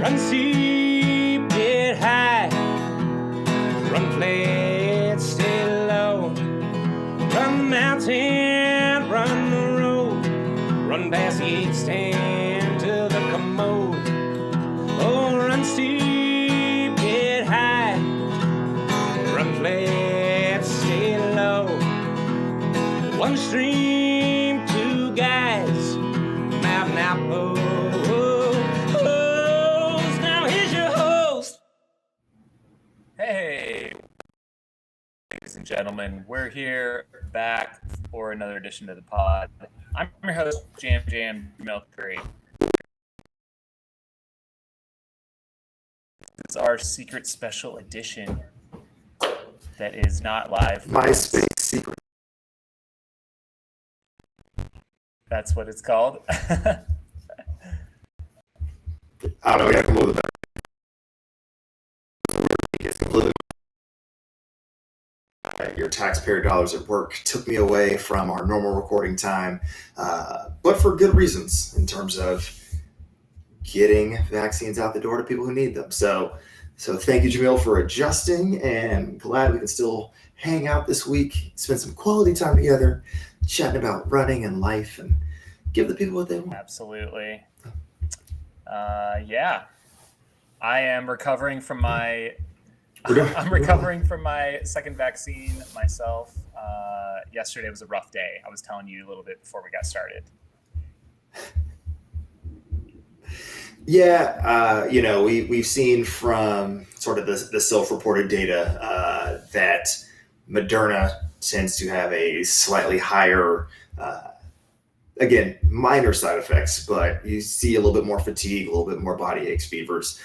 Run steep, get high. Run flat, stay low. Run the mountain, run the road. Run past the 8 stand to the commode. Oh, run steep, get high. Run flat, stay low. One stream, 2 guys. Mountain Outpost. Now here's your host. Hey, ladies and gentlemen, we're here back for another edition of the pod. I'm your host, Jamil Coury. This is our secret special edition that is not live. MySpace secret. That's what it's called. I don't know, we got to come over the back. Your taxpayer dollars at work took me away from our normal recording time, but for good reasons in terms of getting vaccines out the door to people who need them. So thank you, Jamil, for adjusting, and glad we can still hang out this week, spend some quality time together, chatting about running and life, and give the people what they want. Absolutely. Yeah. I am recovering from my second vaccine myself. Yesterday was a rough day. I was telling you a little bit before we got started. Yeah, we've seen from sort of the self-reported data that Moderna tends to have a slightly higher, again, minor side effects, but you see a little bit more fatigue, a little bit more body aches, fevers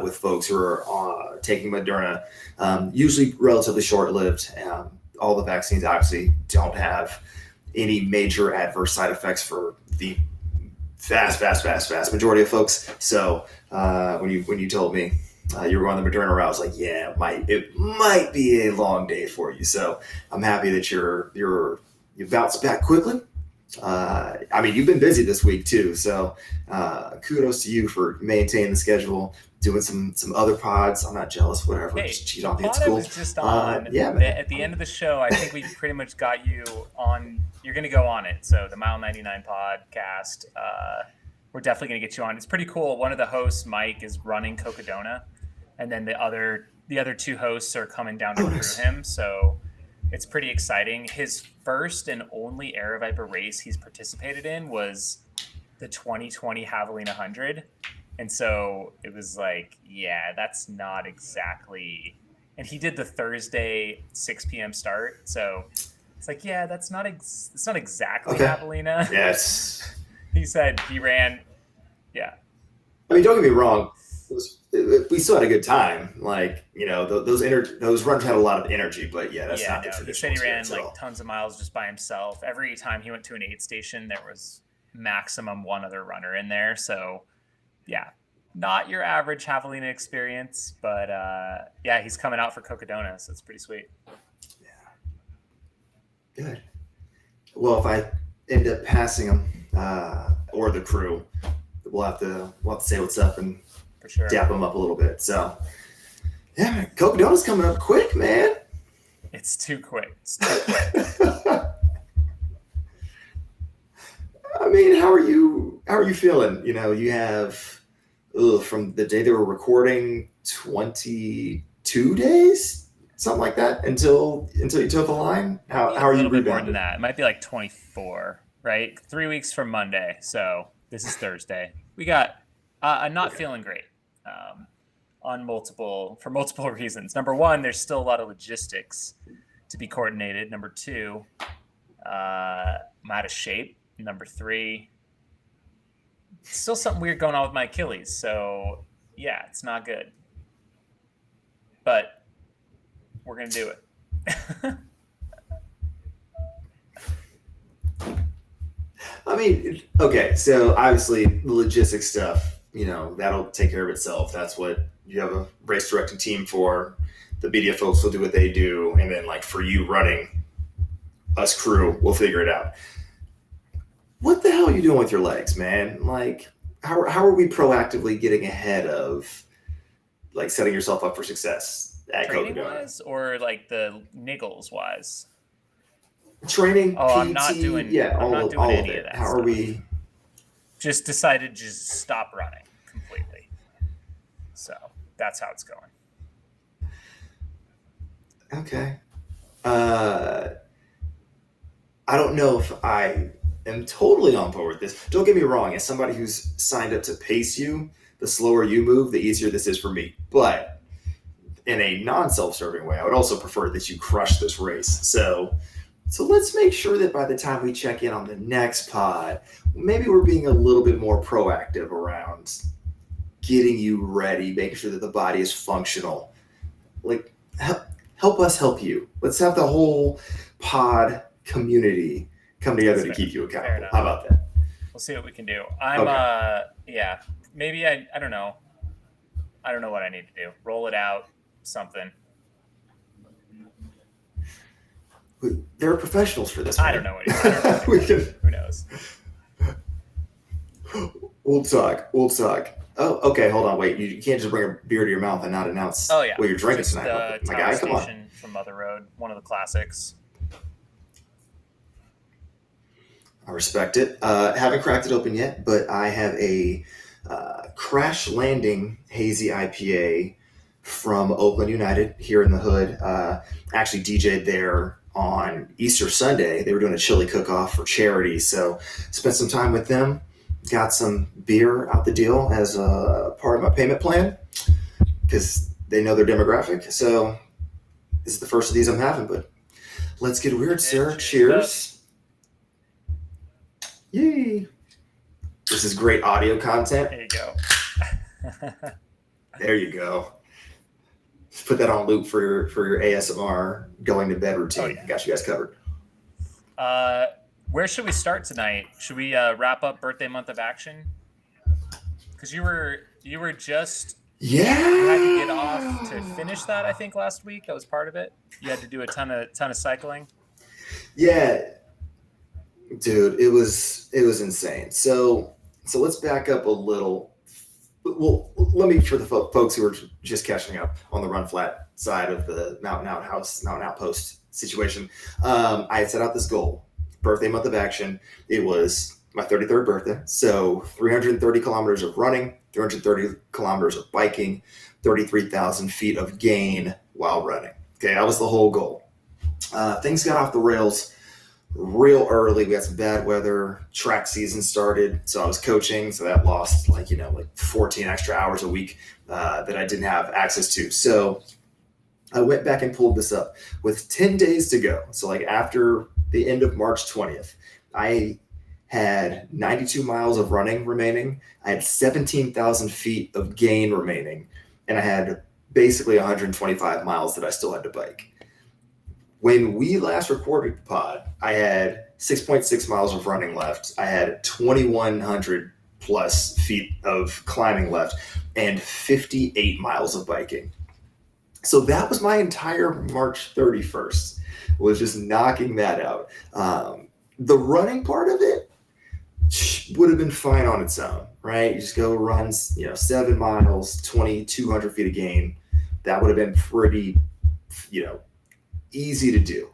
with folks who are taking Moderna, usually relatively short-lived. All the vaccines obviously don't have any major adverse side effects for the vast majority of folks. So when you told me you were going the Moderna route, I was like, yeah, it might be a long day for you. So I'm happy that you bounced back quickly. You've been busy this week too, so kudos to you for maintaining the schedule, doing some other pods. I'm not jealous, whatever. Hey, just cheat on me. It's cool. Was just on. At the end of the show, I think we pretty much got you on. You're going to go on it. So the Mile 99 podcast, we're definitely going to get you on. It's pretty cool. One of the hosts, Mike, is running Cocodona, and then the other 2 hosts are coming down to recruit him. So it's pretty exciting. His first and only Aravaipa race he's participated in was the 2020 Javelina 100. And so it was like, yeah, that's not exactly... And he did the Thursday 6 p.m. start. So it's like, yeah, it's not exactly Javelina. Yes. He said he ran, yeah. I mean, don't get me wrong. We still had a good time. Like, those runs had a lot of energy, but yeah, that's not the traditional. He said he ran like tons of miles just by himself. Every time he went to an aid station, there was maximum one other runner in there. So yeah, not your average Javelina experience, but yeah, he's coming out for Cocodona, so it's pretty sweet. Yeah. Good. Well, if I end up passing him or the crew, we'll have to say what's up and for sure dap him up a little bit. So yeah, man, Cocodona's coming up quick, man. It's too quick. I mean, how are you feeling? You have from the day they were recording 22 days, something like that, until you took the line. How are you rebounding? A little bit more than that. It might be like 24, right? 3 weeks from Monday. So this is Thursday. We got I'm not feeling great for multiple reasons. Number one, there's still a lot of logistics to be coordinated. Number two, I'm out of shape. Number three, still something weird going on with my Achilles. So yeah, it's not good, but we're going to do it. I mean, okay, so obviously the logistics stuff, that'll take care of itself. That's what you have a race directing team for. The media folks will do what they do. And then like for you running, us crew, we'll figure it out. What the hell are you doing with your legs, man? Like, how are we proactively getting ahead of like setting yourself up for success at Training Cocodona? wise or like the niggles wise? Training, Oh, PT, I'm not doing all of any of it. that How stuff. are we? Just decided to just stop running completely. So that's how it's going. Okay. I don't know if I am totally on board with this. Don't get me wrong. As somebody who's signed up to pace you, the slower you move, the easier this is for me. But in a non-self-serving way, I would also prefer that you crush this race. So let's make sure that by the time we check in on the next pod, maybe we're being a little bit more proactive around getting you ready, making sure that the body is functional. Like, help us help you. Let's have the whole pod community come together to keep you accountable. How about that? We'll see what we can do. Yeah, maybe I don't know. I don't know what I need to do. Roll it out, something. There are professionals for this. I don't know what who knows? We'll talk. Oh, okay. Hold on. Wait. You can't just bring a beer to your mouth and not announce what you're drinking tonight. My guy, come on. From Mother Road, one of the classics. I respect it. Haven't cracked it open yet, but I have a Crash Landing Hazy IPA from Oakland United here in the hood. Actually DJ'd there on Easter Sunday. They were doing a chili cook-off for charity, so spent some time with them. Got some beer out the deal as a part of my payment plan because they know their demographic. So this is the first of these I'm having, but let's get weird, sir. Cheers. Yay. This is great audio content. There you go. There you go. Just put that on loop for your ASMR going to bed routine. Oh, yeah. Got you guys covered. Where should we start tonight? Should we wrap up birthday month of action? Because you were just you had to get off to finish that. I think last week that was part of it. You had to do a ton of cycling. Yeah, dude, it was insane. So let's back up a little. Well, let me, for the folks who are just catching up on the run flat side of the Mountain Outpost situation, I had set out this goal. Birthday month of action. It was my 33rd birthday. So 330 kilometers of running, 330 kilometers of biking, 33,000 feet of gain while running. Okay, that was the whole goal. Things got off the rails real early. We had some bad weather. Track season started. So I was coaching. So that lost like 14 extra hours a week that I didn't have access to. So I went back and pulled this up with 10 days to go. So like after the end of March 20th, I had 92 miles of running remaining. I had 17,000 feet of gain remaining. And I had basically 125 miles that I still had to bike. When we last recorded the pod, I had 6.6 miles of running left. I had 2,100 plus feet of climbing left and 58 miles of biking. So that was my entire March 31st, was just knocking that out. The running part of it would have been fine on its own, right? You just go run, 7 miles, 2,200 feet of gain. That would have been pretty, easy to do.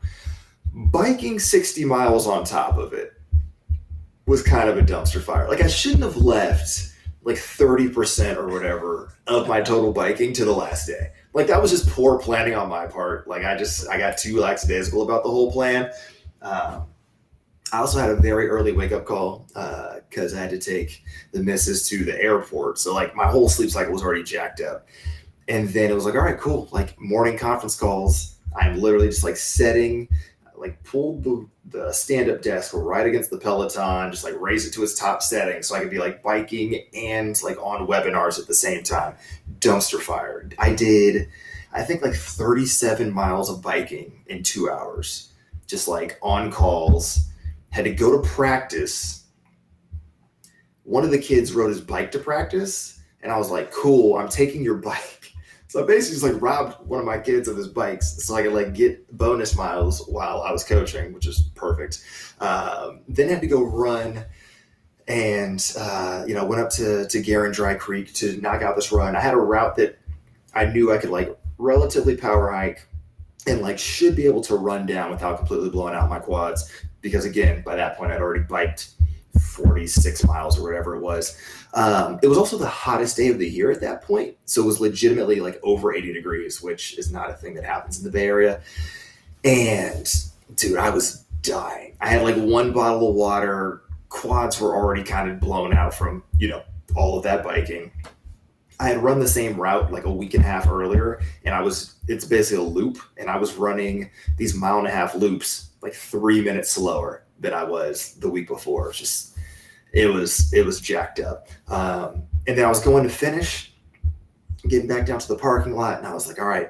Biking 60 miles on top of it was kind of a dumpster fire. Like I shouldn't have left like 30% or whatever of my total biking to the last day. Like that was just poor planning on my part. Like I got too lackadaisical about the whole plan. I also had a very early wake up call because I had to take the missus to the airport. So like my whole sleep cycle was already jacked up. And then it was like, all right, cool. Like morning conference calls. I'm literally just like pulled the stand-up desk right against the Peloton, just like raise it to its top setting so I could be like biking and like on webinars at the same time. Dumpster fire. I did, I think like 37 miles of biking in 2 hours, just like on calls. Had to go to practice. One of the kids rode his bike to practice, and I was like, cool, I'm taking your bike. So I basically just like robbed one of my kids of his bikes so I could like get bonus miles while I was coaching, which is perfect. Then had to go run and went up to Garen Dry Creek to knock out this run. I had a route that I knew I could like relatively power hike and like should be able to run down without completely blowing out my quads, because again, by that point I'd already biked 46 miles or whatever it was. It was also the hottest day of the year at that point, so it was legitimately like over 80 degrees, which is not a thing that happens in the Bay Area. And dude, I was dying. I had like one bottle of water. Quads were already kind of blown out from, all of that biking. I had run the same route like a week and a half earlier, and it's basically a loop, and I was running these 1.5 mile loops like 3 minutes slower than I was the week before. It was jacked up. And then I was going to finish, getting back down to the parking lot, and I was like, all right,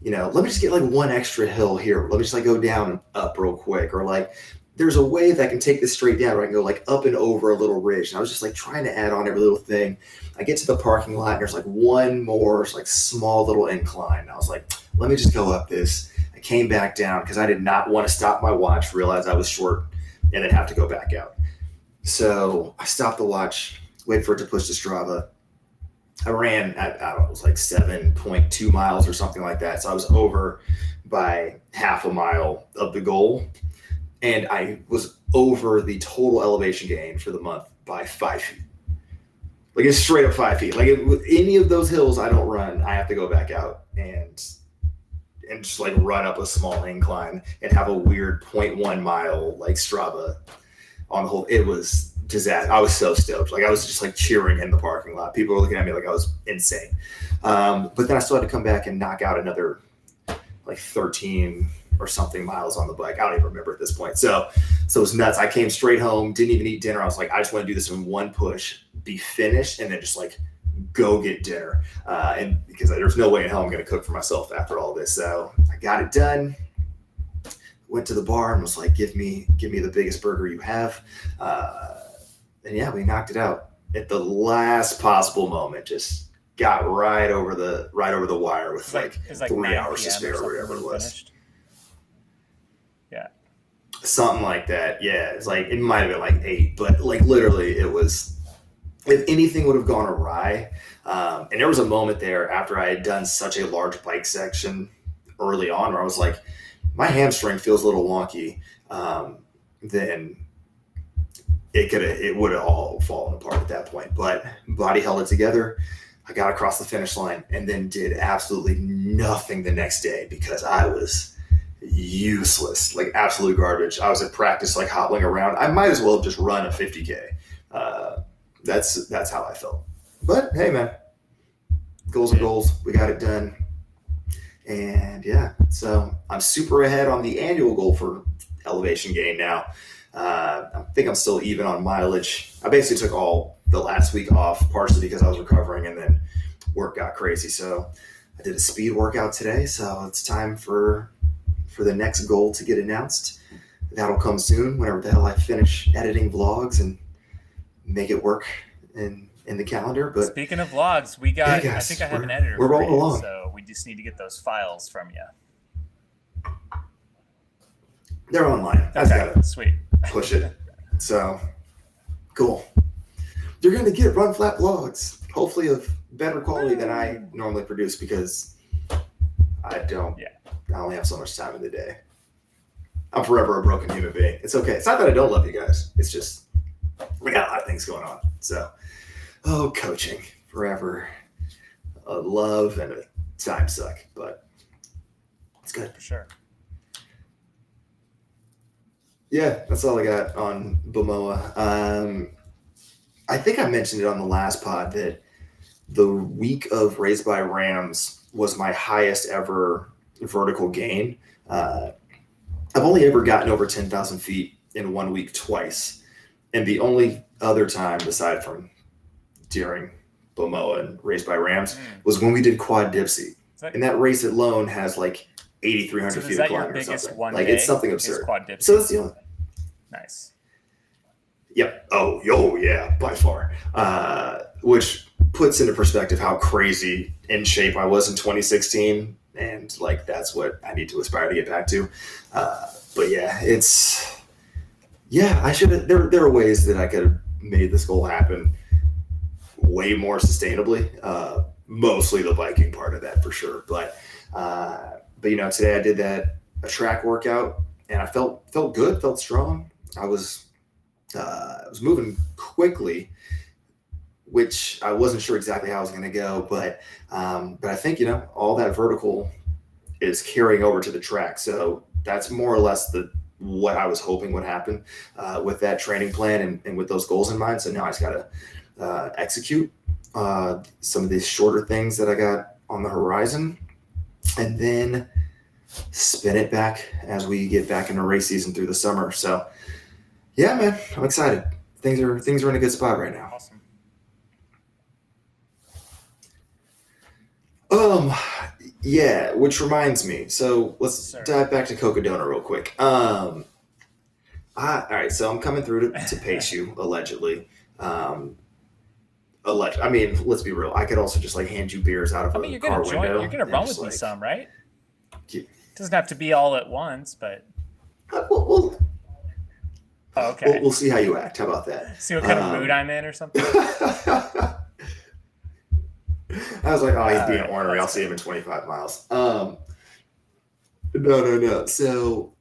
let me just get like one extra hill here. Let me just like go down and up real quick, or like there's a way that I can take this straight down, or I can go like up and over a little ridge. And I was just like trying to add on every little thing. I get to the parking lot and there's like one more like small little incline. And I was like, let me just go up this. I came back down because I did not want to stop my watch, realize I was short, and then have to go back out. So I stopped the watch, waited for it to push to Strava. I ran, I don't know, it was like 7.2 miles or something like that. So I was over by 0.5 mile of the goal. And I was over the total elevation gain for the month by 5 feet. Like it's straight up 5 feet. Like with any of those hills I don't run, I have to go back out and just like run up a small incline and have a weird 0.1 mile like Strava on the whole. It was disaster. I was so stoked. Like I was just like cheering in the parking lot. People were looking at me like I was insane. But then I still had to come back and knock out another like 13 or something miles on the bike. I don't even remember at this point. So it was nuts. I came straight home, didn't even eat dinner. I was like, I just want to do this in one push, be finished, and then just like go get dinner. And because there's no way in hell I'm going to cook for myself after all this. So I got it done. Went to the bar and was like, give me the biggest burger you have. And yeah, we knocked it out at the last possible moment. Just got right over the wire with like 3 hours to spare or whatever it was. Finished. Yeah. Something like that. Yeah. It's like, it might've been like 8, but like literally it was, if anything would have gone awry. And there was a moment there after I had done such a large bike section early on where I was like, my hamstring feels a little wonky. Then it would have all fallen apart at that point, but body held it together. I got across the finish line and then did absolutely nothing the next day because I was useless, like absolute garbage. I was at practice, like hobbling around. I might as well have just run a 50K. That's how I felt. But hey, man, goals are goals. We got it done. And yeah, so I'm super ahead on the annual goal for elevation gain now. I think I'm still even on mileage. I basically took all the last week off, partially because I was recovering and then work got crazy. So I did a speed workout today. So it's time for the next goal to get announced. That'll come soon whenever the hell I finish editing vlogs and make it work in the calendar. But speaking of vlogs, we got, I think I have an editor. We're rolling along. So we just need to get those files from you. They're online. I just gotta sweet. Push it. So cool. You're going to get Run Flat vlogs, hopefully of better quality than I normally produce because I only have so much time in the day. I'm forever a broken human being. It's okay. It's not that I don't love you guys. It's just we got a lot of things going on. So, coaching forever, a love and a time suck, but it's good. For sure. Yeah, that's all I got on Bamoa. I think I mentioned it on the last pod that the week of Raised by Rams was my highest ever vertical gain. I've only ever gotten over 10,000 feet in 1 week twice. And the only other time, aside from during Bamoa and Raised by Rams, was when we did Quad Dipsy. And that race alone has like 8,300 feet of climb or something. Like it's something absurd. So that's the only. Nice. Yep. Oh, yeah, by far. Which puts into perspective how crazy in shape I was in 2016, and like that's what I need to aspire to get back to. But yeah, I should have. There are ways that I could have made this goal happen way more sustainably. Mostly the biking part of that for sure. But today I did a track workout and I felt good, felt strong. I was moving quickly, which I wasn't sure exactly how I was going to go, but I think, all that vertical is carrying over to the track. So that's more or less what I was hoping would happen with that training plan and with those goals in mind. So now I just got to execute some of these shorter things that I got on the horizon, and then spin it back as we get back into race season through the summer. So yeah, man, I'm excited. Things are in a good spot right now. Awesome. Yeah, which reminds me. So let's dive back to Cocodona real quick. All right, so I'm coming through to pace you, allegedly. I mean, let's be real. I could also just hand you beers out of a car window. You're gonna run with me some, right? It doesn't have to be all at once, but. Okay. We'll see how you act. How about that? See what kind of mood I'm in or something. I was like, oh, he's being ornery. I'll see him in 25 miles. No. So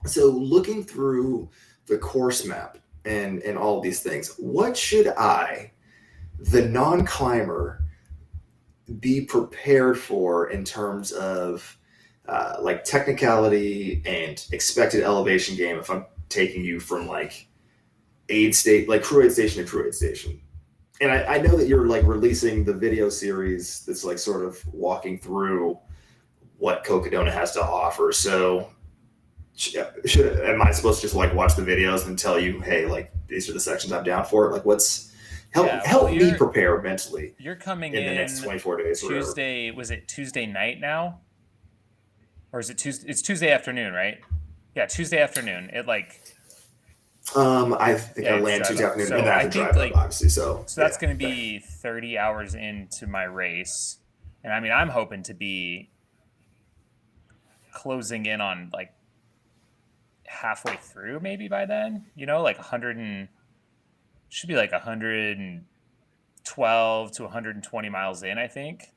looking through the course map and all of these things, what should I, the non-climber, be prepared for in terms of technicality and expected elevation game if I'm taking you from crew aid station to crew aid station? And I know that you're releasing the video series that's sort of walking through what Cocodona has to offer. So am I supposed to just watch the videos and tell you, hey, these are the sections I'm down for? Help me prepare mentally. You're coming in the next 24 days. Tuesday, was it Tuesday night now? Or is it Tuesday? It's Tuesday afternoon, right? Yeah, Tuesday afternoon. I think I land Tuesday afternoon and I have to drive up, obviously. So that's going to be 30 hours into my race. And I mean, I'm hoping to be closing in on halfway through maybe by then, 100 should be 112 to 120 miles in, I think.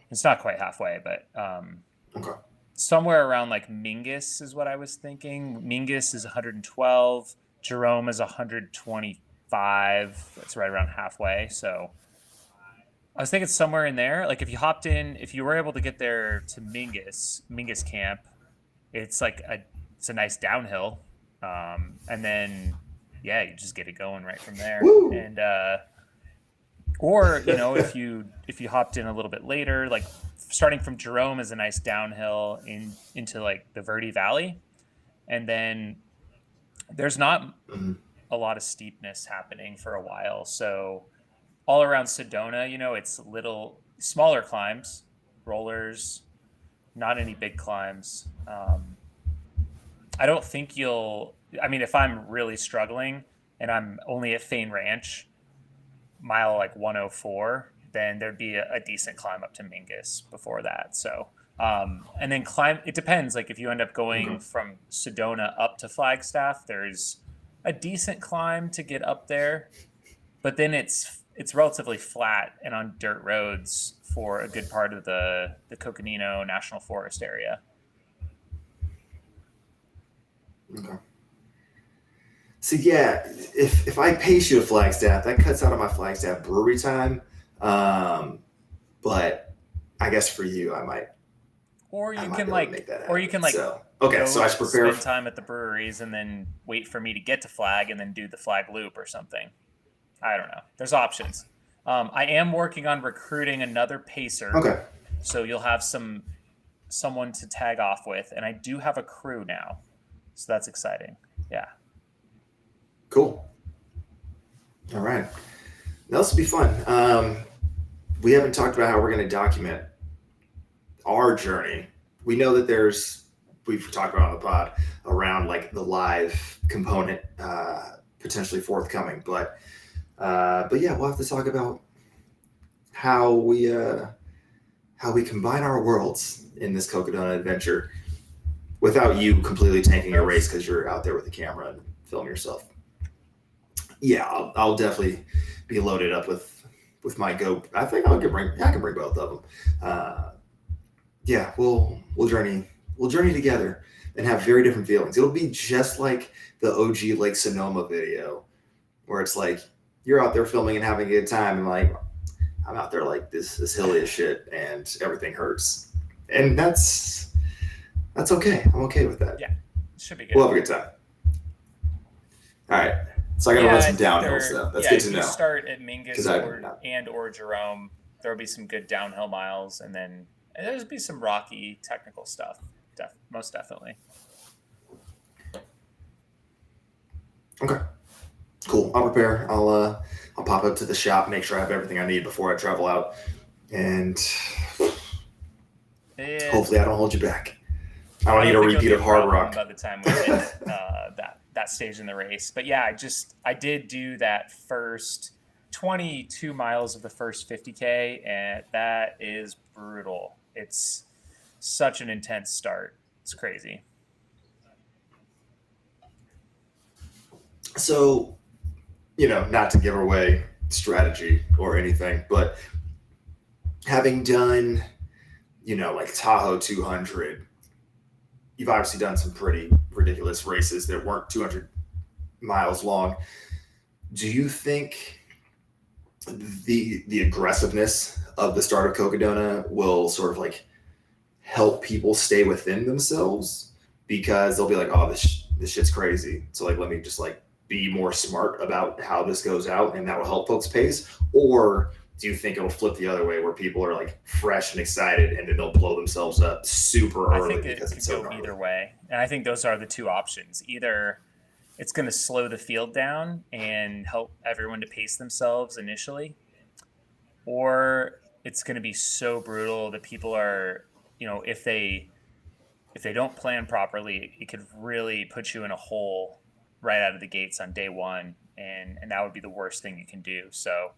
It's not quite halfway, but okay. Somewhere around Mingus is what I was thinking. Mingus is 112. Jerome is 125. That's right around halfway. So I was thinking somewhere in there. If you were able to get there to Mingus camp, it's it's a nice downhill. And then, yeah, you just get it going right from there. Woo! And, or, if you hopped in a little bit later, starting from Jerome is a nice downhill into the Verde Valley. And then there's not a lot of steepness happening for a while. So all around Sedona, it's little smaller climbs, rollers, not any big climbs. I don't think if I'm really struggling and I'm only at Fain Ranch, mile 104, then there'd be a decent climb up to Mingus before that. So, and then it depends. If you end up going from Sedona up to Flagstaff, there's a decent climb to get up there, but then it's relatively flat and on dirt roads for a good part of the Coconino National Forest area. Okay. So yeah, if I pace you to Flagstaff, that cuts out of my Flagstaff brewery time. But I guess for you, I might. Or you can make that happen. or you can so I should prepare spend time at the breweries and then wait for me to get to Flag and then do the Flag loop or something. I don't know. There's options. I am working on recruiting another pacer. Okay. So you'll have someone to tag off with, and I do have a crew now, so that's exciting. Yeah. Cool. All right. This will be fun. We haven't talked about how we're going to document our journey. We know that we've talked about on the pod around the live component potentially forthcoming, but yeah, we'll have to talk about how we combine our worlds in this Cocodona adventure without you completely tanking your race because you're out there with the camera and film yourself. Yeah, I'll definitely be loaded up with my Go. I think I can bring both of them. Yeah, we'll journey together and have very different feelings. It'll be just like the OG Lake Sonoma video, where it's like you're out there filming and having a good time, and like I'm out there like this hilly as shit, and everything hurts, and that's okay. I'm okay with that. Yeah, it should be good. We'll have a good time. All right. So I got to run some downhills though. That's good to know. If you start at Mingus or Jerome, there'll be some good downhill miles, and then there'll be some rocky technical stuff. Most definitely. Okay. Cool. I'll prepare. I'll pop up to the shop, make sure I have everything I need before I travel out, and hopefully I don't hold you back. I don't need a repeat of Hard Rock by the time we hit that stage in the race. But yeah, I did do that first 22 miles of the first 50K, and that is brutal. It's such an intense start. It's crazy. So, not to give away strategy or anything, but having done, like Tahoe 200, you've obviously done some pretty ridiculous races that weren't 200 miles long. Do you think the aggressiveness of the start of Cocodona will sort of like help people stay within themselves, because they'll be like, oh, this shit's crazy, so like let me just like be more smart about how this goes out, and that will help folks pace? Or do you think it'll flip the other way, where people are like fresh and excited, and then they'll blow themselves up super early? I think it could go either way, and I think those are the two options. Either it's going to slow the field down and help everyone to pace themselves initially, or it's going to be so brutal that people are, if they don't plan properly, it could really put you in a hole right out of the gates on day one, and that would be the worst thing you can do. So,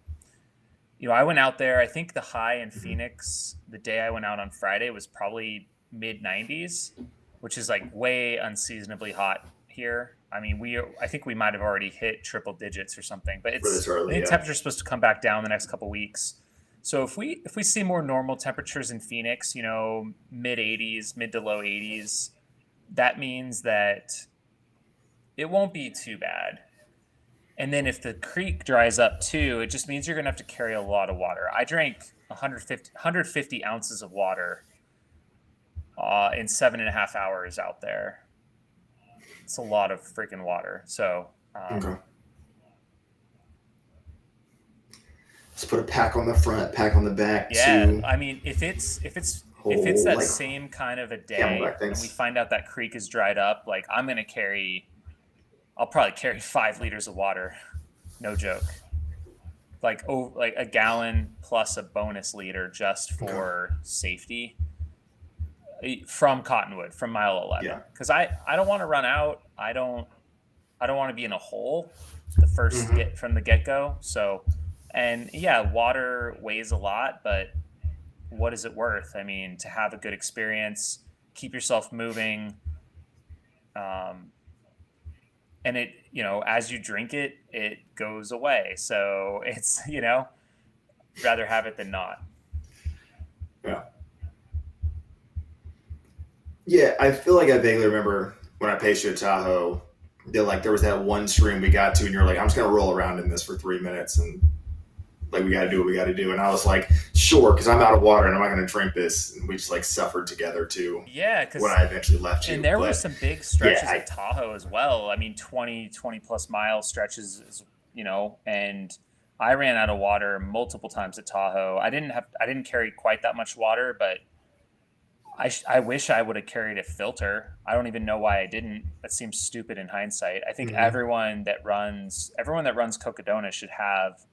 I went out there. I think the high in Phoenix the day I went out on Friday was probably mid 90s, which is like way unseasonably hot here. I mean, I think we might have already hit triple digits or something, but I think temperature's supposed to come back down the next couple weeks. So if we see more normal temperatures in Phoenix, mid 80s, mid to low 80s, that means that it won't be too bad. And then if the creek dries up too, it just means you're going to have to carry a lot of water. I drank 150 ounces of water in 7.5 hours out there. It's a lot of freaking water. So, okay. Let's put a pack on the front, pack on the back. Yeah, too. I mean, if it's that like, same kind of a day, and we find out that creek is dried up, like I'll probably carry 5 liters of water, no joke. Like a gallon plus a bonus liter just for safety from Cottonwood, from mile 11. Because I don't want to run out. I don't want to be in a hole the first from the get-go. So, and yeah, water weighs a lot, but what is it worth? I mean, to have a good experience, keep yourself moving, and it, as you drink it, it goes away. So it's, rather have it than not. Yeah. Yeah, I feel like I vaguely remember when I paced you at Tahoe, there was that one stream we got to, and you're like, I'm just going to roll around in this for 3 minutes, and like, we got to do what we got to do. And I was like, sure, because I'm out of water and I'm not going to drink this. And we just like suffered together too. Yeah, when I eventually left you. And there were some big stretches at Tahoe as well. I mean, 20 plus mile stretches, and I ran out of water multiple times at Tahoe. I didn't carry quite that much water, but I wish I would have carried a filter. I don't even know why I didn't. That seems stupid in hindsight. I think everyone that runs Cocodona should have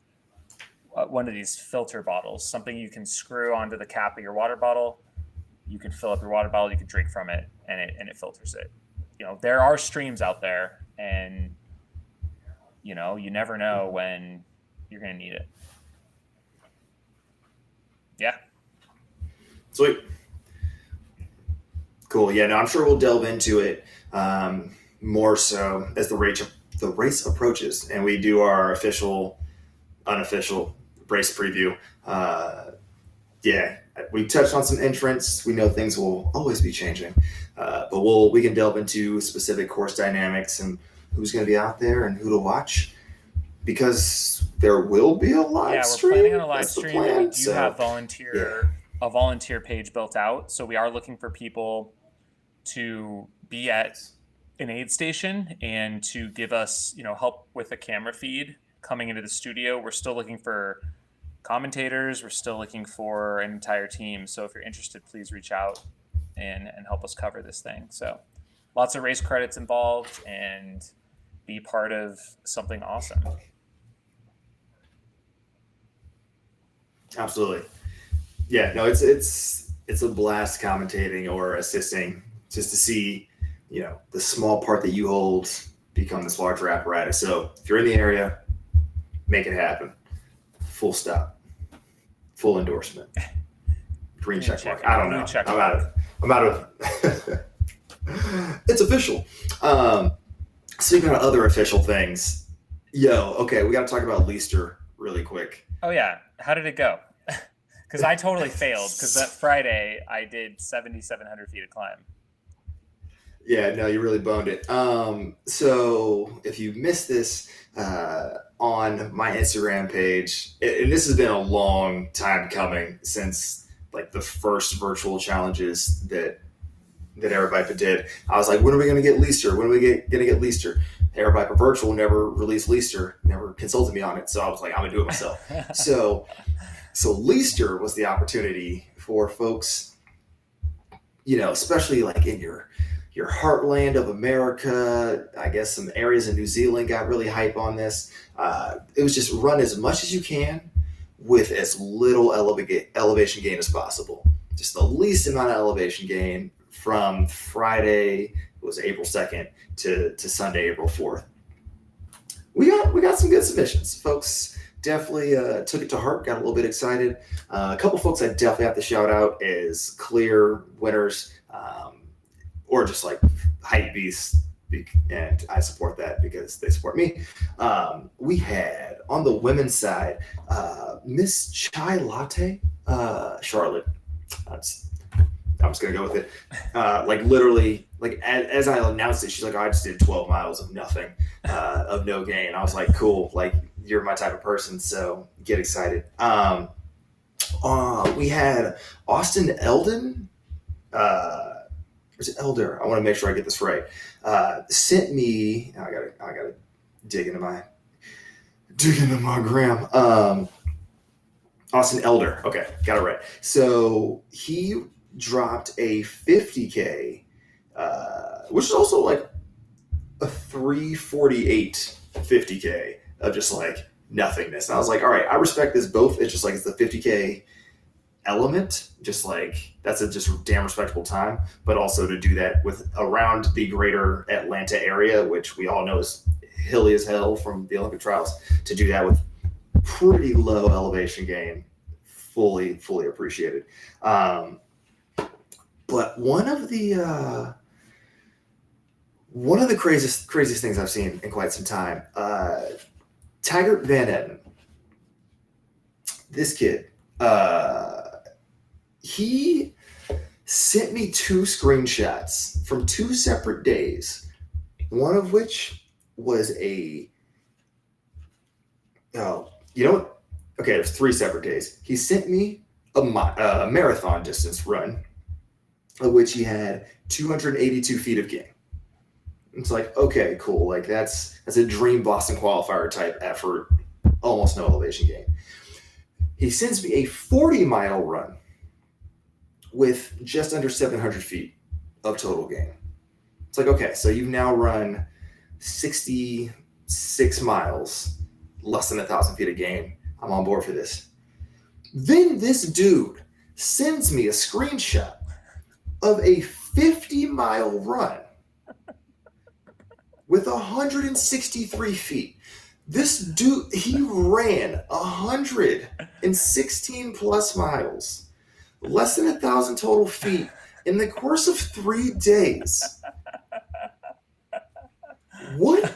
one of these filter bottles, something you can screw onto the cap of your water bottle. You can fill up your water bottle, you can drink from it, and it filters it. There are streams out there, and you never know when you're going to need it. Yeah. Sweet. Cool. Yeah, no, I'm sure we'll delve into it more so as the the race approaches, and we do our official, unofficial race preview. We touched on some entrants. We know things will always be changing, but we can delve into specific course dynamics and who's going to be out there and who to watch, because there will be a live stream. Yeah, we're planning on a live stream, and we do have a volunteer page built out. So we are looking for people to be at an aid station and to give us, help with the camera feed coming into the studio. We're still looking for commentators. We're still looking for an entire team. So if you're interested, please reach out and help us cover this thing. So lots of race credits involved, and be part of something awesome. Absolutely. Yeah, no, it's a blast commentating or assisting, just to see, the small part that you hold become this larger apparatus. So if you're in the area, make it happen. Full stop. Full endorsement. Green check mark. I don't know. I'm out of It's official. Speaking of other official things, we got to talk about Leicester really quick. Oh yeah, how did it go? Because I totally failed, because that Friday I did 7,700 feet of climb. Yeah, no, you really boned it. So if you missed this on my Instagram page, and this has been a long time coming since like the first virtual challenges that Aravaipa did. I was like, when are we going to get Leicester? When are we going to get Leicester? Aravaipa Virtual never released Leicester, never consulted me on it. So I was like, I'm going to do it myself. So Leicester was the opportunity for folks, especially like in your heartland of America. I guess some areas in New Zealand got really hype on this. It was just run as much as you can with as little elevation gain as possible. Just the least amount of elevation gain from Friday, it was April 2nd, to Sunday, April 4th. We got some good submissions. Folks definitely took it to heart, got a little bit excited. A couple folks I definitely have to shout out as clear winners, or just like hype beasts, and I support that because they support me. We had on the women's side, Miss Chai Latte, Charlotte. I'm just gonna go with it. Like literally, like as I announced it, she's like, I just did 12 miles of nothing, of no gain. I was like, cool, like you're my type of person, so get excited. We had Austin Eldon, or is it Elder? I want to make sure I get this right. Sent me. I gotta dig into my gram. Austin Elder. Okay, got it right. So he dropped a 50K, which is also like a 3:48 50K of just like nothingness. And I was like, all right, I respect this both. It's just like it's the 50K element, just like that's a just damn respectable time, but also to do that with around the greater Atlanta area, which we all know is hilly as hell from the Olympic trials, to do that with pretty low elevation gain, fully appreciated. But one of the craziest things I've seen in quite some time, Taggart Van Etten, this kid, he sent me 2 screenshots from 2 separate days, one of which was there's 3 separate days. He sent me a marathon distance run, of which he had 282 feet of gain. It's like, okay, cool. Like that's a dream Boston qualifier type effort, almost no elevation gain. He sends me a 40-mile run with just under 700 feet of total gain. It's like, okay, so you've now run 66 miles, less than 1,000 feet of gain. I'm on board for this. Then this dude sends me a screenshot of a 50-mile run with 163 feet. This dude, he ran 116 plus miles, less than 1,000 total feet in the course of 3 days. What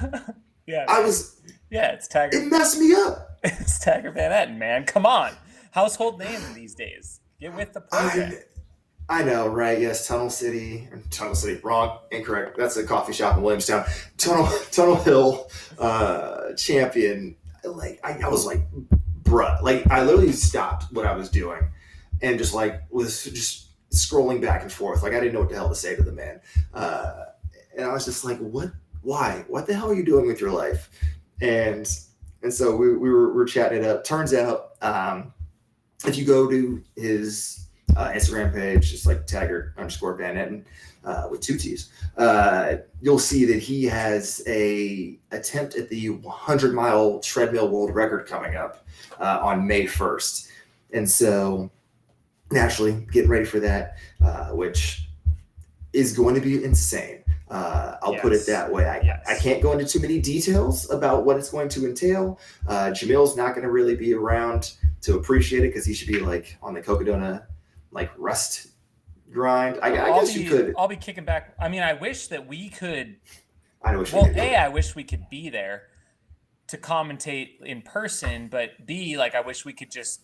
Yeah, I man. was. Yeah, it's Tiger. It messed me up. It's Tiger Van Etten, man. Come on, household name these days. Get with the program. I know, right? Yes, Tunnel City, wrong, incorrect. That's a coffee shop in Williamstown. Tunnel Hill, champion. Like I was like, bruh. Like I literally stopped what I was doing, and just like was just scrolling back and forth. Like I didn't know what the hell to say to the man, and I was just like, what? Why? What the hell are you doing with your life? And so we were chatting it up. Turns out, if you go to his Instagram page, just like Tiger_Van Etten with 2 T's, you'll see that he has a attempt at the 100-mile treadmill world record coming up on May 1st. And so naturally getting ready for that, which is going to be insane. I'll put it that way. I can't go into too many details about what it's going to entail. Jamil's not going to really be around to appreciate it because he should be like on the Cocodona like rest grind. I guess you could. I'll be kicking back. I mean, I wish that we could. I wish. Well, I wish we could be there to commentate in person, but B, like I wish we could just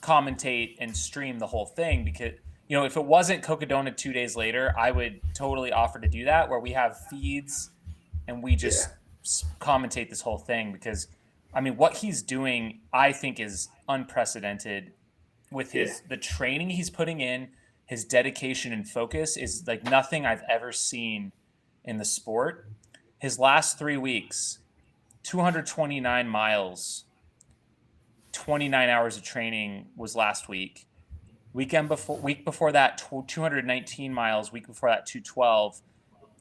commentate and stream the whole thing because if it wasn't Cocodona 2 days later, I would totally offer to do that where we have feeds and we just commentate this whole thing because I mean what he's doing I think is unprecedented with the training he's putting in, his dedication and focus is like nothing I've ever seen in the sport. His last 3 weeks, 229 miles, 29 hours of training was last week. Week before that, 219 miles. Week before that, 212.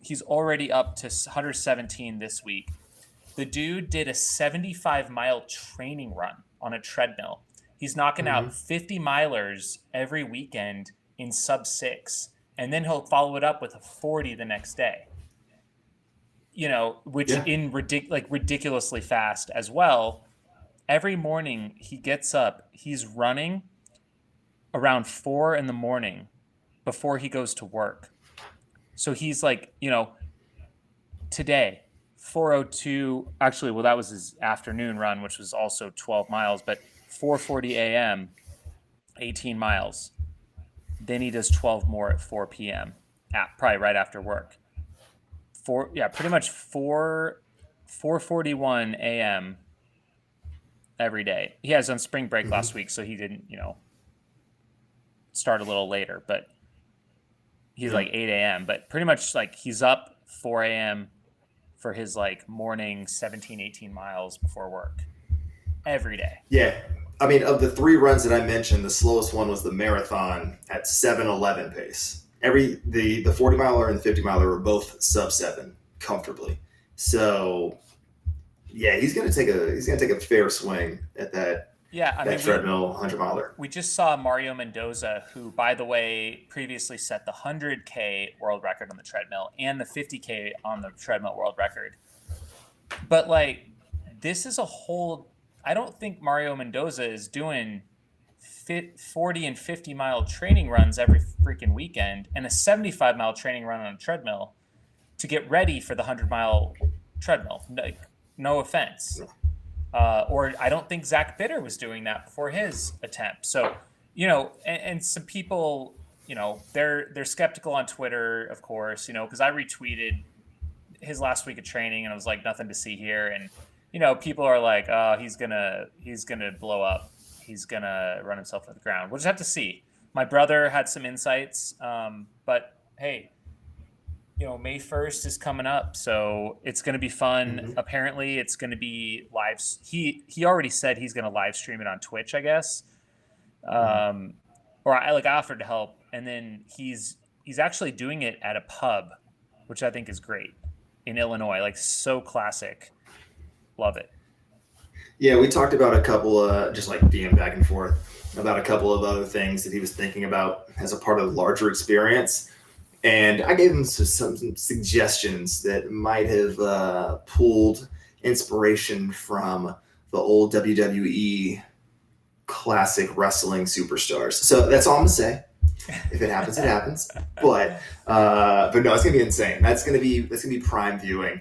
He's already up to 117 this week. The dude did a 75-mile training run on a treadmill. He's knocking out 50 milers every weekend in sub 6, and then he'll follow it up with a 40 the next day. Which in ridiculously fast as well. Every morning he gets up, he's running around 4 a.m. before he goes to work. So he's like, today 4:02. Actually, well, that was his afternoon run, which was also 12 miles, but 4:40 a.m., 18 miles. Then he does 12 more at 4 p.m. Probably right after work. Pretty much 4:41 a.m. every day. He has on spring break last week, so he didn't, start a little later, but he's like 8 a.m. But pretty much like he's up 4 a.m. for his like morning 17, 18 miles before work every day. Yeah. I mean, of the 3 runs that I mentioned, the slowest one was the marathon at 7:11 pace. The 40 miler and the 50 miler were both sub 7 comfortably. So yeah, he's gonna take a fair swing at that. Yeah, I mean, treadmill 100 miler. We just saw Mario Mendoza, who, by the way, previously set the 100K world record on the treadmill and the 50K on the treadmill world record. But like, this is a whole. I don't think Mario Mendoza is doing 40 and 50 mile training runs every freaking weekend and a 75-mile training run on a treadmill to get ready for the 100-mile treadmill. Like, no offense. Or I don't think Zach Bitter was doing that before his attempt. So, and some people, they're skeptical on Twitter, of course, because I retweeted his last week of training and I was like, nothing to see here. And, people are like, oh, he's gonna blow up. He's gonna run himself to the ground. We'll just have to see. My brother had some insights, but hey, May 1st is coming up, so it's going to be fun. Mm-hmm. Apparently, it's going to be live. He already said he's going to live stream it on Twitch, I guess. Or I offered to help, and then he's actually doing it at a pub, which I think is great in Illinois. Like, so classic. Love it. Yeah, we talked about a couple, just like being back and forth about a couple of other things that he was thinking about as a part of the larger experience. And I gave him some suggestions that might have pulled inspiration from the old WWE classic wrestling superstars. So that's all I'm gonna say. If it happens, it happens. But no, it's gonna be insane. That's gonna be prime viewing.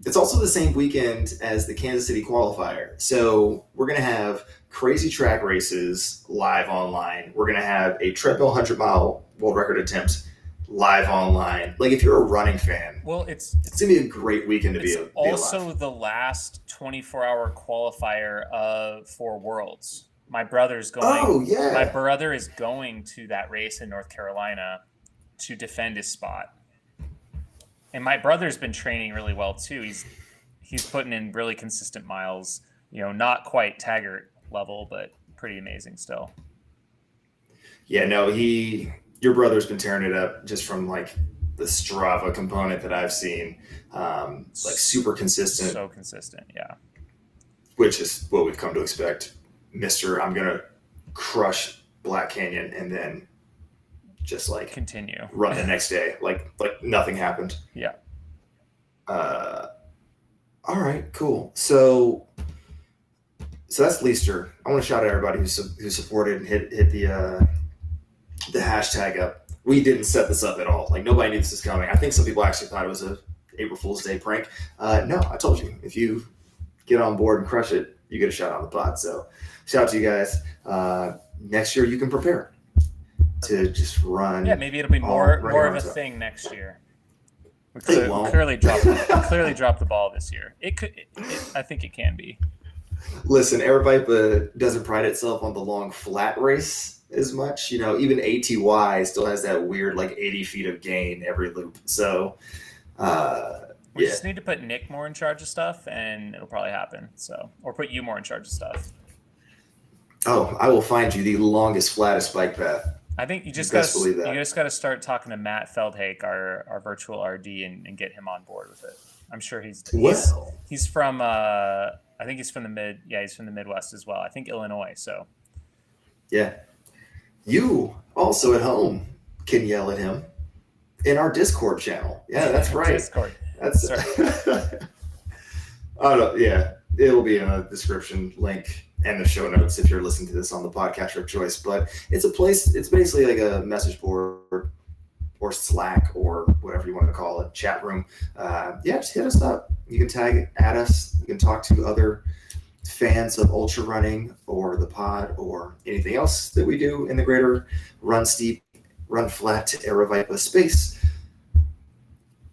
It's also the same weekend as the Kansas City qualifier. So we're going to have crazy track races live online. We're going to have a treadmill 100-mile world record attempt live online. Like, if you're a running fan, well, it's going to be a great weekend to be also alive. the last 24-hour qualifier for Worlds. My brother's going. Oh, yeah. My brother is going to that race in North Carolina to defend his spot. And my brother's been training really well too. He's putting in really consistent miles. Not quite Taggart level, but pretty amazing still. Yeah, no, your brother's been tearing it up just from like the Strava component that I've seen. Like super consistent. So consistent, yeah. Which is what we've come to expect. Mr. I'm gonna crush Black Canyon and then just like continue run the next day like nothing happened. Yeah. All right, cool. So that's Leicester. I want to shout out everybody who supported and hit the hashtag up. We didn't set this up at all. Like, nobody knew this was coming. I think some people actually thought it was a April Fool's Day prank. No, I told you, if you get on board and crush it, you get a shout out on the pod. So shout out to you guys. Next year you can prepare to just run. Yeah, maybe it'll be more of a thing next year. We clearly dropped the ball this year. I think it can be. Listen, Aravaipa doesn't pride itself on the long flat race as much. Even ATY still has that weird 80 feet of gain every loop. So we just need to put Nick more in charge of stuff, and it'll probably happen. So, or put you more in charge of stuff. Oh, I will find you the longest, flattest bike path. I think you just got to start talking to Matt Feldhake, our virtual RD, and get him on board with it. I'm sure he's from I think he's from the Midwest as well. I think Illinois. So yeah, you also at home can yell at him in our Discord channel. Yeah, that's right. Discord. That's oh no, yeah, it'll be in a description link and the show notes if you're listening to this on the podcast of choice. But it's a place. It's basically like a message board or Slack or whatever you want to call it, chat room. Just hit us up. You can tag at us. You can talk to other fans of ultra running or the pod or anything else that we do in the greater run steep, run flat Aravaipa space.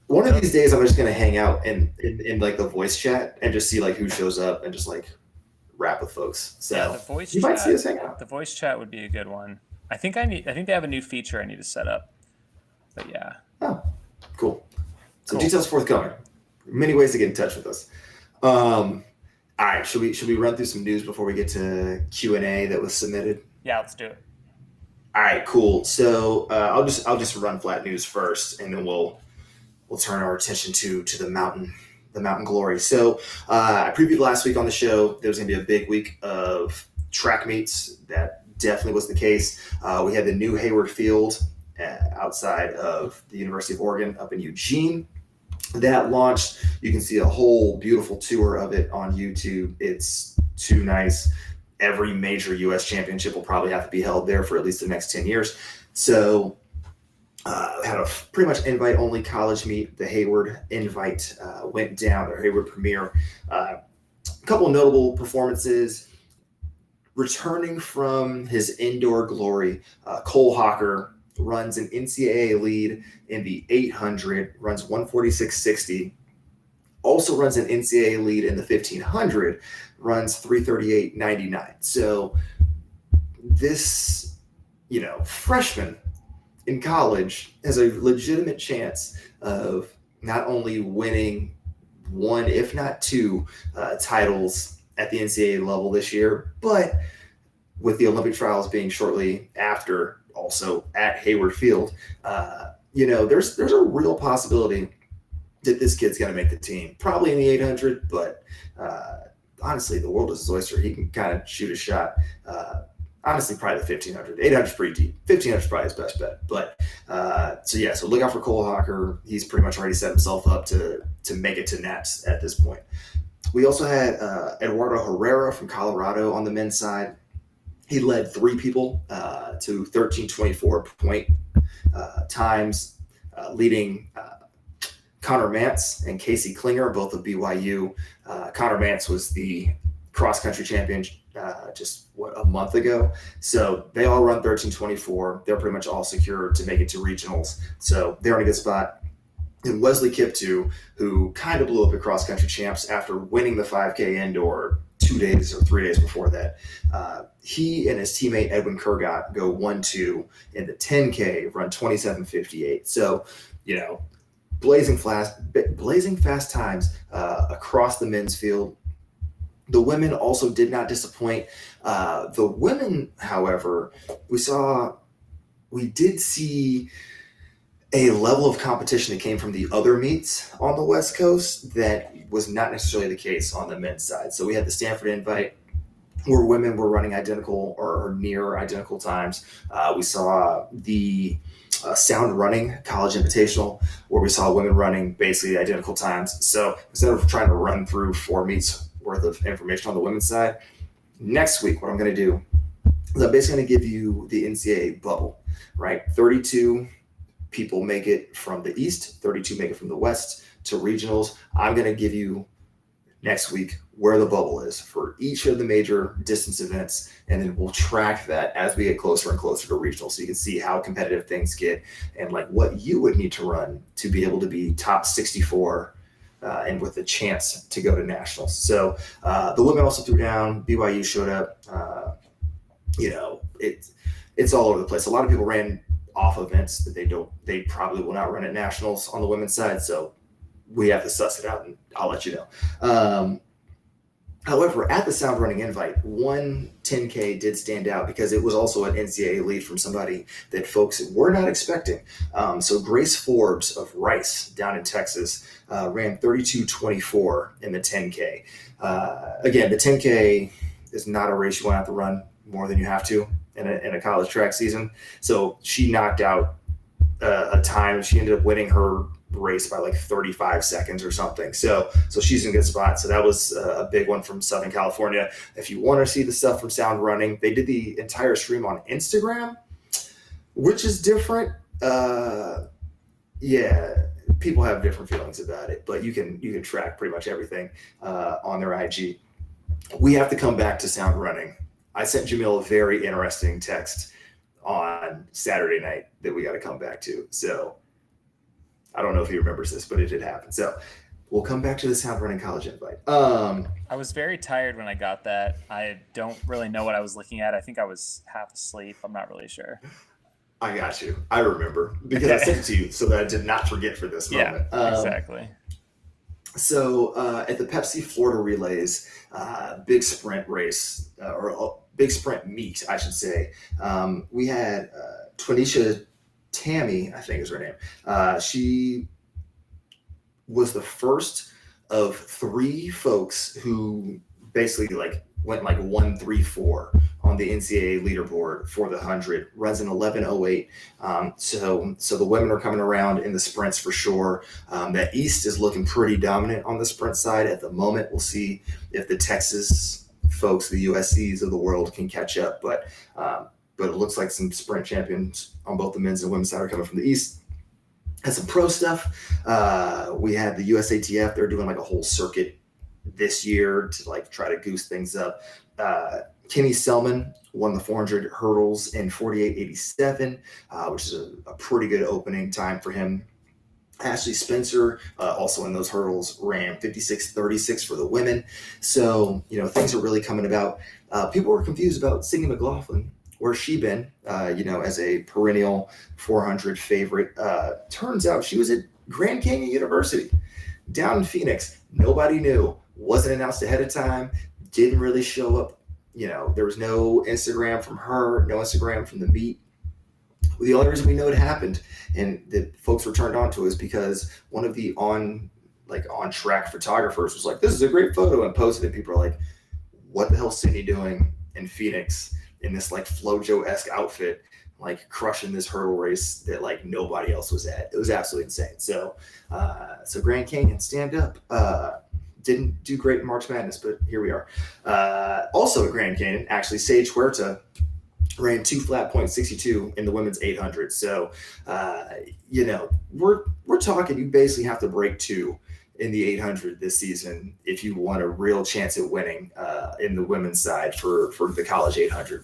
One of these days, I'm just going to hang out in like the voice chat and just see who shows up and just rap with folks. So the voice you might see us hang out. The voice chat would be a good one. I think they have a new feature I need to set up. But yeah. Oh, cool. So details forthcoming. Many ways to get in touch with us. All right, should we run through some news before we get to Q&A that was submitted? Yeah, let's do it. All right, cool. So I'll just run flat news first, and then we'll turn our attention to the mountain glory. So I previewed last week on the show there was going to be a big week of track meets. That definitely was the case. We had the new Hayward Field outside of the University of Oregon up in Eugene. That launched. You can see a whole beautiful tour of it on YouTube. It's too nice. Every major U.S. championship will probably have to be held there for at least the next 10 years. So had a pretty much invite-only college meet. The Hayward invite went down, the Hayward premiere. A couple of notable performances. Returning from his indoor glory, Cole Hawker runs an NCAA lead in the 800, runs 146.60. Also runs an NCAA lead in the 1500, runs 338.99. So this, freshman in college has a legitimate chance of not only winning one, if not two, titles at the NCAA level this year, but with the Olympic trials being shortly after, also at Hayward Field, there's a real possibility that this kid's going to make the team. Probably in the 800, but honestly, the world is his oyster. He can kind of shoot a shot. Honestly, probably the 1500. 800 is pretty deep. 1500 is probably his best bet. But so look out for Cole Hawker. He's pretty much already set himself up to make it to Nats at this point. We also had Eduardo Herrera from Colorado on the men's side. He led three people to 13:24 point times, leading Connor Mantz and Casey Klinger, both of BYU. Connor Mantz was the cross-country champion just a month ago. So they all run 13:24. They're pretty much all secure to make it to regionals. So they're in a good spot. And Wesley Kiptoo, who kind of blew up at cross-country champs after winning the 5K indoor 2 days or 3 days before that, he and his teammate Edwin Kurgat go 1-2 in the 10K, run 27:58. So, blazing fast times across the men's field. The women also did not disappoint. The women, however, we did see a level of competition that came from the other meets on the West Coast that was not necessarily the case on the men's side. So we had the Stanford Invite, where women were running identical or near identical times. We saw the Sound Running College Invitational, where we saw women running basically identical times. So instead of trying to run through 4 meets worth of information on the women's side, next week what I'm going to do is I'm basically going to give you the NCAA bubble, right? 32 people make it from the East, 32 make it from the West to regionals. I'm going to give you next week where the bubble is for each of the major distance events, and then we'll track that as we get closer and closer to regionals, so you can see how competitive things get and like what you would need to run to be able to be top 64 and with a chance to go to nationals. So the women also threw down. BYU showed up. It's all over the place. A lot of people ran off events that they probably will not run at nationals on the women's side. So we have to suss it out, and I'll let you know. However, at the Sound Running Invite, one 10K did stand out because it was also an NCAA lead from somebody that folks were not expecting. So Grace Forbes of Rice down in Texas ran 32:24 in the 10K. Again, the 10K is not a race you want to have to run more than you have to in a college track season. So she knocked out a time. She ended up winning her race by like 35 seconds or something. So she's in a good spot. So that was a big one from Southern California. If you want to see the stuff from Sound Running, they did the entire stream on Instagram, which is different. People have different feelings about it, but you can track pretty much everything on their IG. We have to come back to Sound Running. I sent Jamil a very interesting text on Saturday night that we got to come back to. So I don't know if he remembers this, but it did happen. So we'll come back to the Sound Running College Invite. I was very tired when I got that. I don't really know what I was looking at. I think I was half asleep. I'm not really sure. I got you. I remember because I sent it to you so that I did not forget for this moment. Exactly. So at the Pepsi Florida Relays big sprint race, or big sprint meet, I should say, we had Twanisha Tammy, I think is her name. She was the first of 3 folks who basically went 1-3-4 on the NCAA leaderboard for the 100. Runs an 11:08. So the women are coming around in the sprints for sure. That East is looking pretty dominant on the sprint side at the moment. We'll see if the Texas folks, the USCs of the world, can catch up. But it looks like some sprint champions on both the men's and women's side are coming from the East. Had some pro stuff. We had the USATF. They're doing a whole circuit this year to try to goose things up. Kenny Selman won the 400 hurdles in 48:87, which is a pretty good opening time for him. Ashley Spencer, also in those hurdles, ran 56:36 for the women. So, things are really coming about. People were confused about Sydney McLaughlin. Where's she been, as a perennial 400 favorite? Turns out she was at Grand Canyon University down in Phoenix. Nobody knew. Wasn't announced ahead of time. Didn't really show up. There was no Instagram from her, no Instagram from the meet. The only reason we know it happened and that folks were turned on to is because one of the on-track photographers was like, "This is a great photo," and posted it. People are like, "What the hell is Sydney doing in Phoenix in this FloJo-esque outfit, crushing this hurdle race that nobody else was at?" It was absolutely insane. So Grand Canyon, stand up. Didn't do great in March Madness, but here we are. Also at Grand Canyon, actually, Sage Huerta ran 2 flat point 62 in the women's 800. So, you know, we're talking, you basically have to break 2 in the 800 this season if you want a real chance at winning in the women's side for the college 800,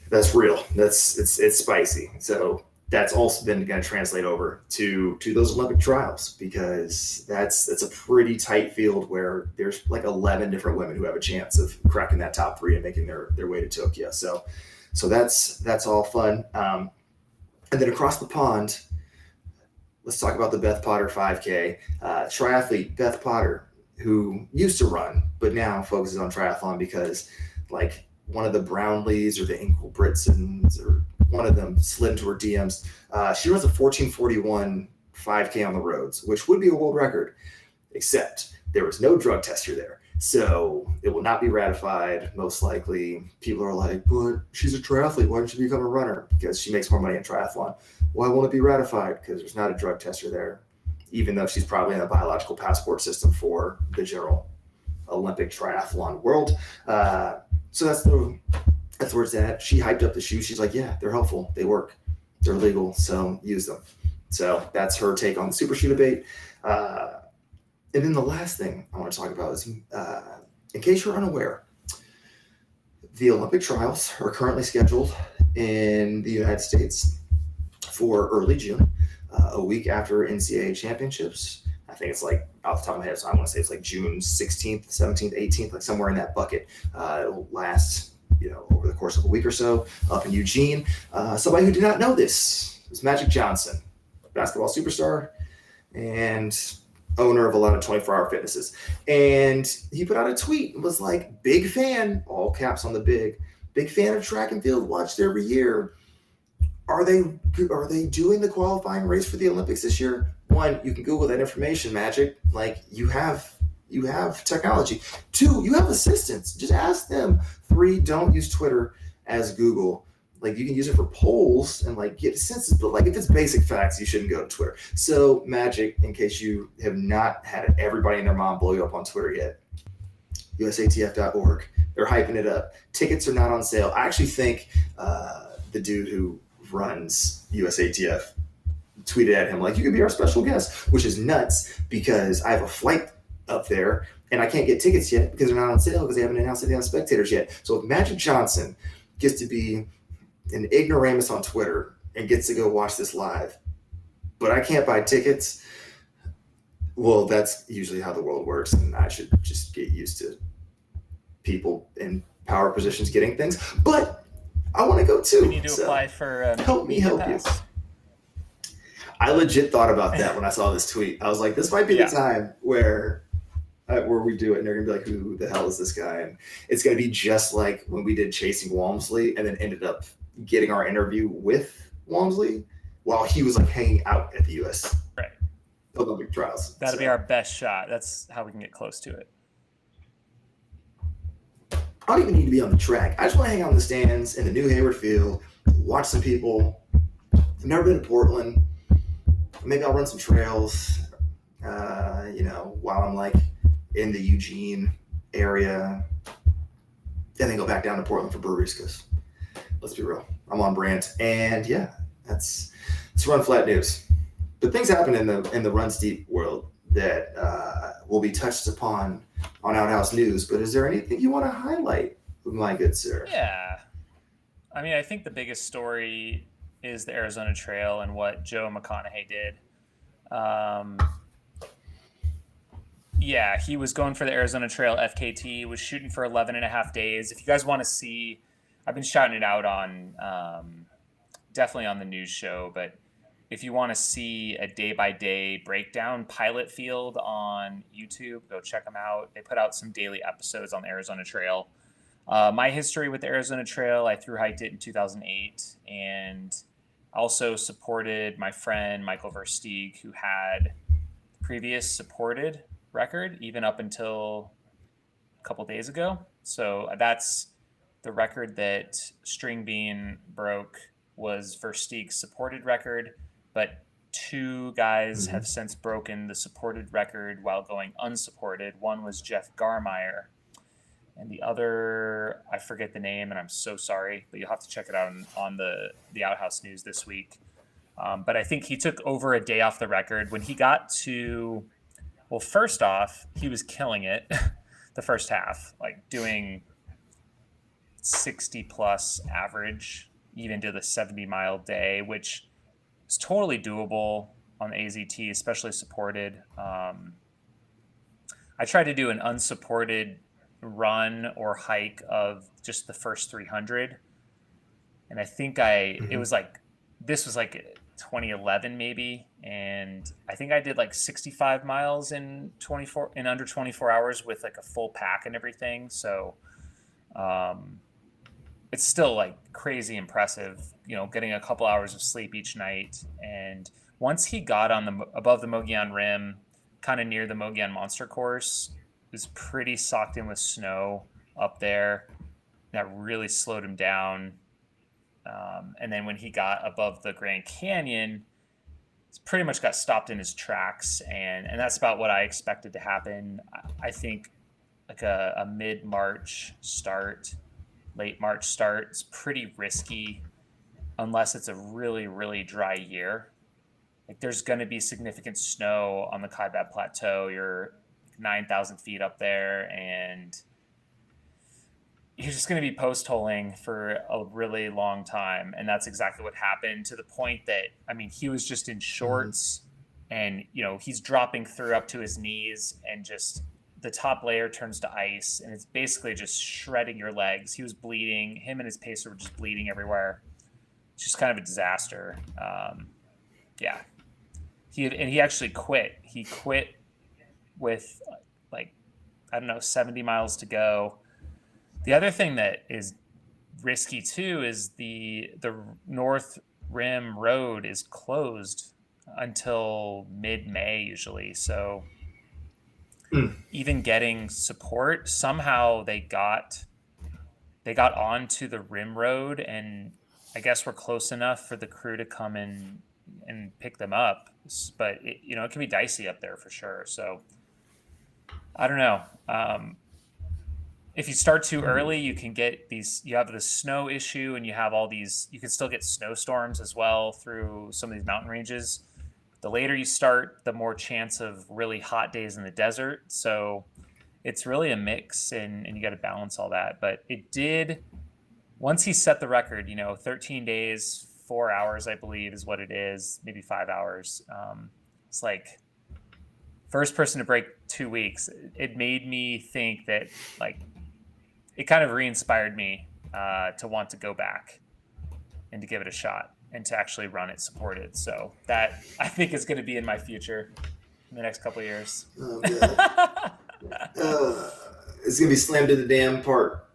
that's real. It's spicy. So that's also then going to translate over to those Olympic trials, because that's a pretty tight field where there's like 11 different women who have a chance of cracking that top 3 and making their way to Tokyo. So that's all fun. And then across the pond, let's talk about the Beth Potter 5K. Triathlete Beth Potter, who used to run, but now focuses on triathlon because like one of the Brownlees or the Inkle Britsons or one of them slid into her DMs. She runs a 14:41 5K on the roads, which would be a world record, except there was no drug tester there. So it will not be ratified, most likely. People are like, but she's a triathlete. Why didn't she become a runner? Because she makes more money in triathlon. Why won't it be ratified? Because there's not a drug tester there, even though she's probably in a biological passport system for the general Olympic triathlon world. So that's where it's at. She hyped up the shoes. She's like, yeah, they're helpful. They work. They're legal. So use them. So that's her take on the super shoe debate. And then the last thing I want to talk about is, in case you're unaware, the Olympic trials are currently scheduled in the United States for early June, a week after NCAA championships. I think it's like, off the top of my head, so I want to say it's like June 16th, 17th, 18th, like somewhere in that bucket. It'll last, over the course of a week or so up in Eugene. Somebody who did not know this is Magic Johnson, basketball superstar and owner of a lot of 24-hour fitnesses. And he put out a tweet and was like, big fan, all caps on the big fan of track and field, watched every year. Are they doing the qualifying race for the Olympics this year? One, you can Google that information, Magic. Like, you have technology. 2, you have assistants. Just ask them. 3, don't use Twitter as Google. Like, you can use it for polls and like get census, but like if it's basic facts, you shouldn't go to Twitter. So Magic, in case you have not had everybody and their mom blow you up on Twitter yet, usatf.org. They're hyping it up. Tickets are not on sale. I actually think the dude who runs USATF tweeted at him like, you could be our special guest, which is nuts because I have a flight up there and I can't get tickets yet because they're not on sale because they haven't announced that they have spectators yet. So if Magic Johnson gets to be an ignoramus on Twitter and gets to go watch this live, but I can't buy tickets, well, that's usually how the world works, and I should just get used to people in power positions getting things. But I want to go too. We need to apply for help me help you. I legit thought about that when I saw this tweet. I was like, this might be the time where we do it, and they're gonna be like, who the hell is this guy? And it's gonna be just like when we did Chasing Walmsley and then ended up getting our interview with Walmsley while he was like hanging out at the US Olympic trials. That'll be our best shot. That's how we can get close to it. I don't even need to be on the track. I just want to hang out in the stands in the New Hayward Field, watch some people. I've never been to Portland. Maybe I'll run some trails, while I'm like in the Eugene area, and then go back down to Portland for breweries because, let's be real, I'm on brand. And yeah, that's Run Flat news. But things happen in the Run Steep world that will be touched upon on Outhouse News. But is there anything you want to highlight, my good sir? Yeah. I mean, I think the biggest story is the Arizona Trail and what Joe McConaughey did. He was going for the Arizona Trail FKT, was shooting for 11 and a half days. If you guys want to see, I've been shouting it out on definitely on the news show, but if you want to see a day-by-day breakdown pilot field on YouTube, go check them out. They put out some daily episodes on the Arizona Trail. My history with the Arizona Trail, I thru-hiked it in 2008 and also supported my friend Michael Versteeg, who had the previous supported record even up until a couple days ago. So that's the record that String Bean broke, was Versteeg's supported record, but 2 guys have since broken the supported record while going unsupported. One was Jeff Garmire, and the other, I forget the name, and I'm so sorry, but you'll have to check it out on the Outhouse News this week. But I think he took over a day off the record when he got to. Well, first off, he was killing it the first half, like doing 60 plus average, even to the 70-mile day, which is totally doable on the AZT, especially supported. I tried to do an unsupported run or hike of just the first 300. And I think it was like, this was like 2011 maybe. And I think I did like 65 miles in under 24 hours with like a full pack and everything. So, it's still like crazy impressive, getting a couple hours of sleep each night. And once he got above the Mogollon Rim, kind of near the Mogollon Monster Course, it was pretty socked in with snow up there. That really slowed him down. And then when he got above the Grand Canyon, it's pretty much got stopped in his tracks. And that's about what I expected to happen. I think like a mid-March start, late March start is pretty risky unless it's a really, really dry year. Like there's going to be significant snow on the Kaibab Plateau. You're 9,000 feet up there, and you're just going to be post-holing for a really long time. And that's exactly what happened, to the point that, I mean, he was just in shorts and, he's dropping through up to his knees, and just the top layer turns to ice, and it's basically just shredding your legs. He was bleeding. Him and his pacer were just bleeding everywhere. It's just kind of a disaster. Yeah. He actually quit. He quit with 70 miles to go. The other thing that is risky too is the North Rim Road is closed until mid-May usually. So even getting support, somehow they got onto the Rim Road, and I guess we're close enough for the crew to come in and pick them up. But it can be dicey up there for sure. So I don't know. If you start too early, you can get you have the snow issue, and you have you can still get snowstorms as well through some of these mountain ranges. The later you start, the more chance of really hot days in the desert. So it's really a mix, and you got to balance all that. But it did, once he set the record, 13 days, 4 hours, I believe is what it is, maybe 5 hours. It's like first person to break 2 weeks. It made me think that it kind of re-inspired me to want to go back and to give it a shot and to actually run it supported. So that, I think, is going to be in my future in the next couple of years. Oh, it's going to be Slam to the Dam part,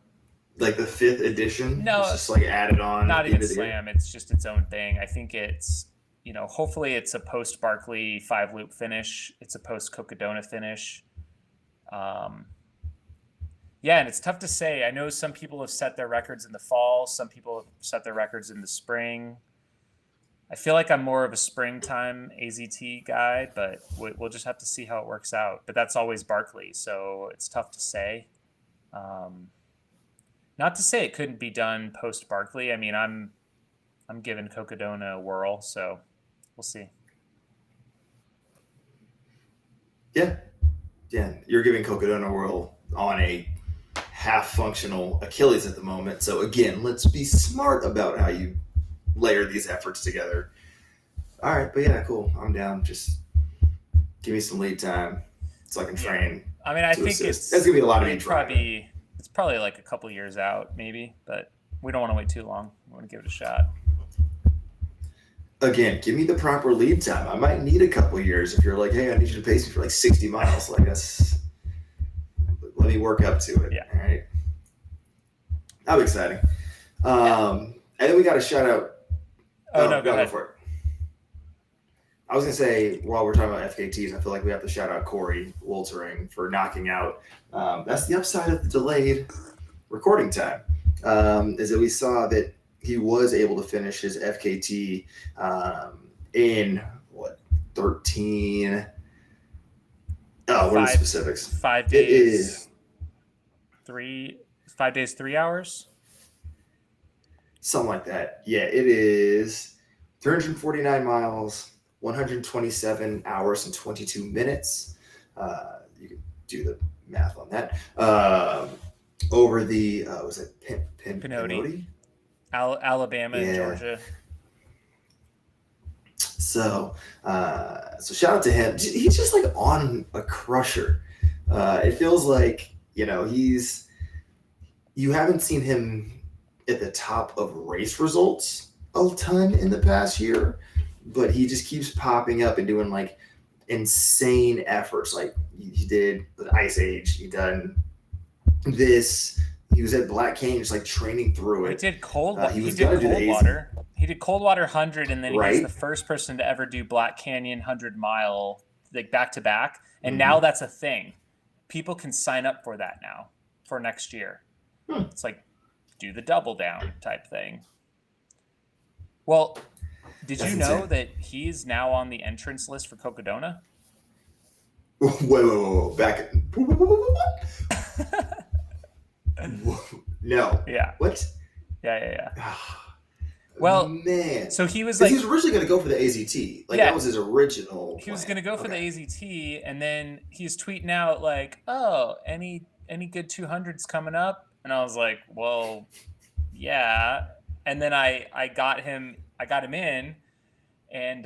like the 5th edition. No, it's just added on. Not even Slam. It's just its own thing. I think it's, hopefully it's a post Barkley 5-loop finish. It's a post Cocodona finish. Yeah, and it's tough to say. I know some people have set their records in the fall. Some people have set their records in the spring. I feel like I'm more of a springtime AZT guy, but we'll just have to see how it works out. But that's always Barkley, so it's tough to say. Not to say it couldn't be done post Barkley. I mean, I'm giving Cocodona a whirl, so we'll see. Yeah, you're giving Cocodona a whirl on a half-functional Achilles at the moment. So again, let's be smart about how you layer these efforts together. All right, but yeah, cool. I'm down. Just give me some lead time so I can train. I mean, I think that's gonna be a lot of it's probably like a couple years out, maybe, but we don't want to wait too long. We want to give it a shot. Again, give me the proper lead time. I might need a couple years if you're like, hey, I need you to pace me for 60 miles. Let me work up to it. Yeah. All right. That'll be exciting. And then we got a shout out. Go ahead. For it. I was going to say, while we're talking about FKTs, I feel like we have to shout out Coury Woltering for knocking out. That's the upside of the delayed recording time, is that we saw that he was able to finish his FKT in 13. Oh, what are the specifics? 5 days. 5 days, 3 hours. Something like that. Yeah, it is 349 miles, 127 hours and 22 minutes. You can do the math on that. Over the, was it Pinhoti? Alabama and Georgia. So shout out to him. He's just like on a crusher. It feels like, you haven't seen him at the top of race results a ton in the past year, but he just keeps popping up and doing like insane efforts. Like he did the Ice Age, he done this. He was at Black Canyon, just like training through it. He did Coldwater. He did Coldwater 100, and then he's the first person to ever do Black Canyon 100-mile, like back to back. And now that's a thing. People can sign up for that now for next year. It's like do the double down type thing. Well, did you know that he's now on the entrance list for Cocodona? Whoa. Back. No. Yeah. What? Yeah. Well, man. So he was originally going to go for the AZT. That was his original plan. He was going to go for the AZT, and then he's tweeting out like, "Oh, any good 200s coming up?" And I was like, "Well, yeah." And then I got him in, and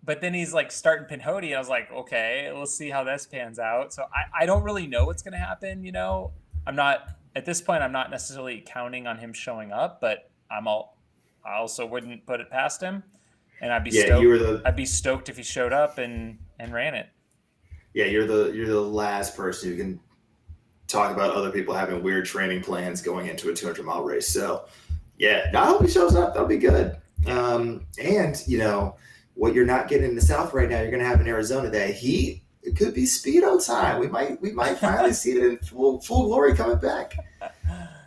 but then he's like starting Pinhoti, and I was like, "Okay, we'll see how this pans out." So I don't really know what's going to happen. I'm not at this point. I'm not necessarily counting on him showing up, but I also wouldn't put it past him, and I'd be stoked. I'd be stoked if he showed up and ran it. Yeah, you're the last person who can talk about other people having weird training plans going into a 200-mile race. So, yeah, I hope he shows up. That'll be good. And what you're not getting in the South right now, you're going to have in Arizona. That heat, it could be speedo time. We might finally see it in full glory coming back. I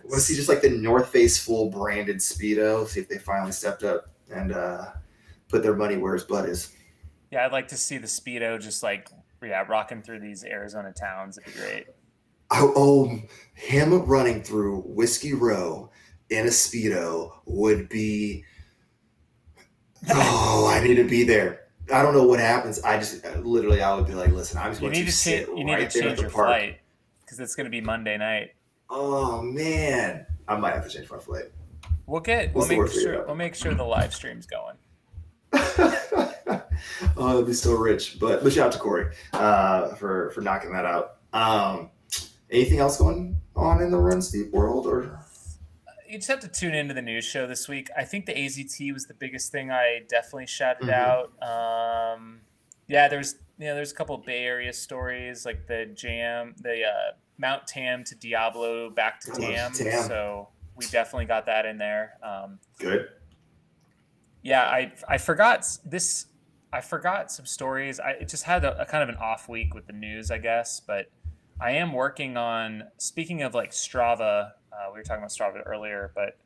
want to see just like the North Face full branded speedo. See if they finally stepped up and put their money where his butt is. Yeah, I'd like to see the speedo just rocking through these Arizona towns. It'd be great. Him running through Whiskey Row in a speedo would be. I need to be there. I don't know what happens. I would be like, listen, I'm just going to sit right there at the park. You need to change your flight because it's going to be Monday night. Oh man, I might have to change my flight. We'll make sure the live stream's going. It'll be so rich. But shout out to Coury for knocking that out. Anything else going on in the Run Steep world, or? You just have to tune into the news show this week. I think the AZT was the biggest thing I definitely shouted out. There's a couple of Bay Area stories like the Mount Tam to Diablo back to Tam. So we definitely got that in there. Good. Yeah, I forgot this. I forgot some stories. It just had a kind of an off week with the news, I guess. But I am working on, speaking of like Strava, we were talking about Strava earlier, but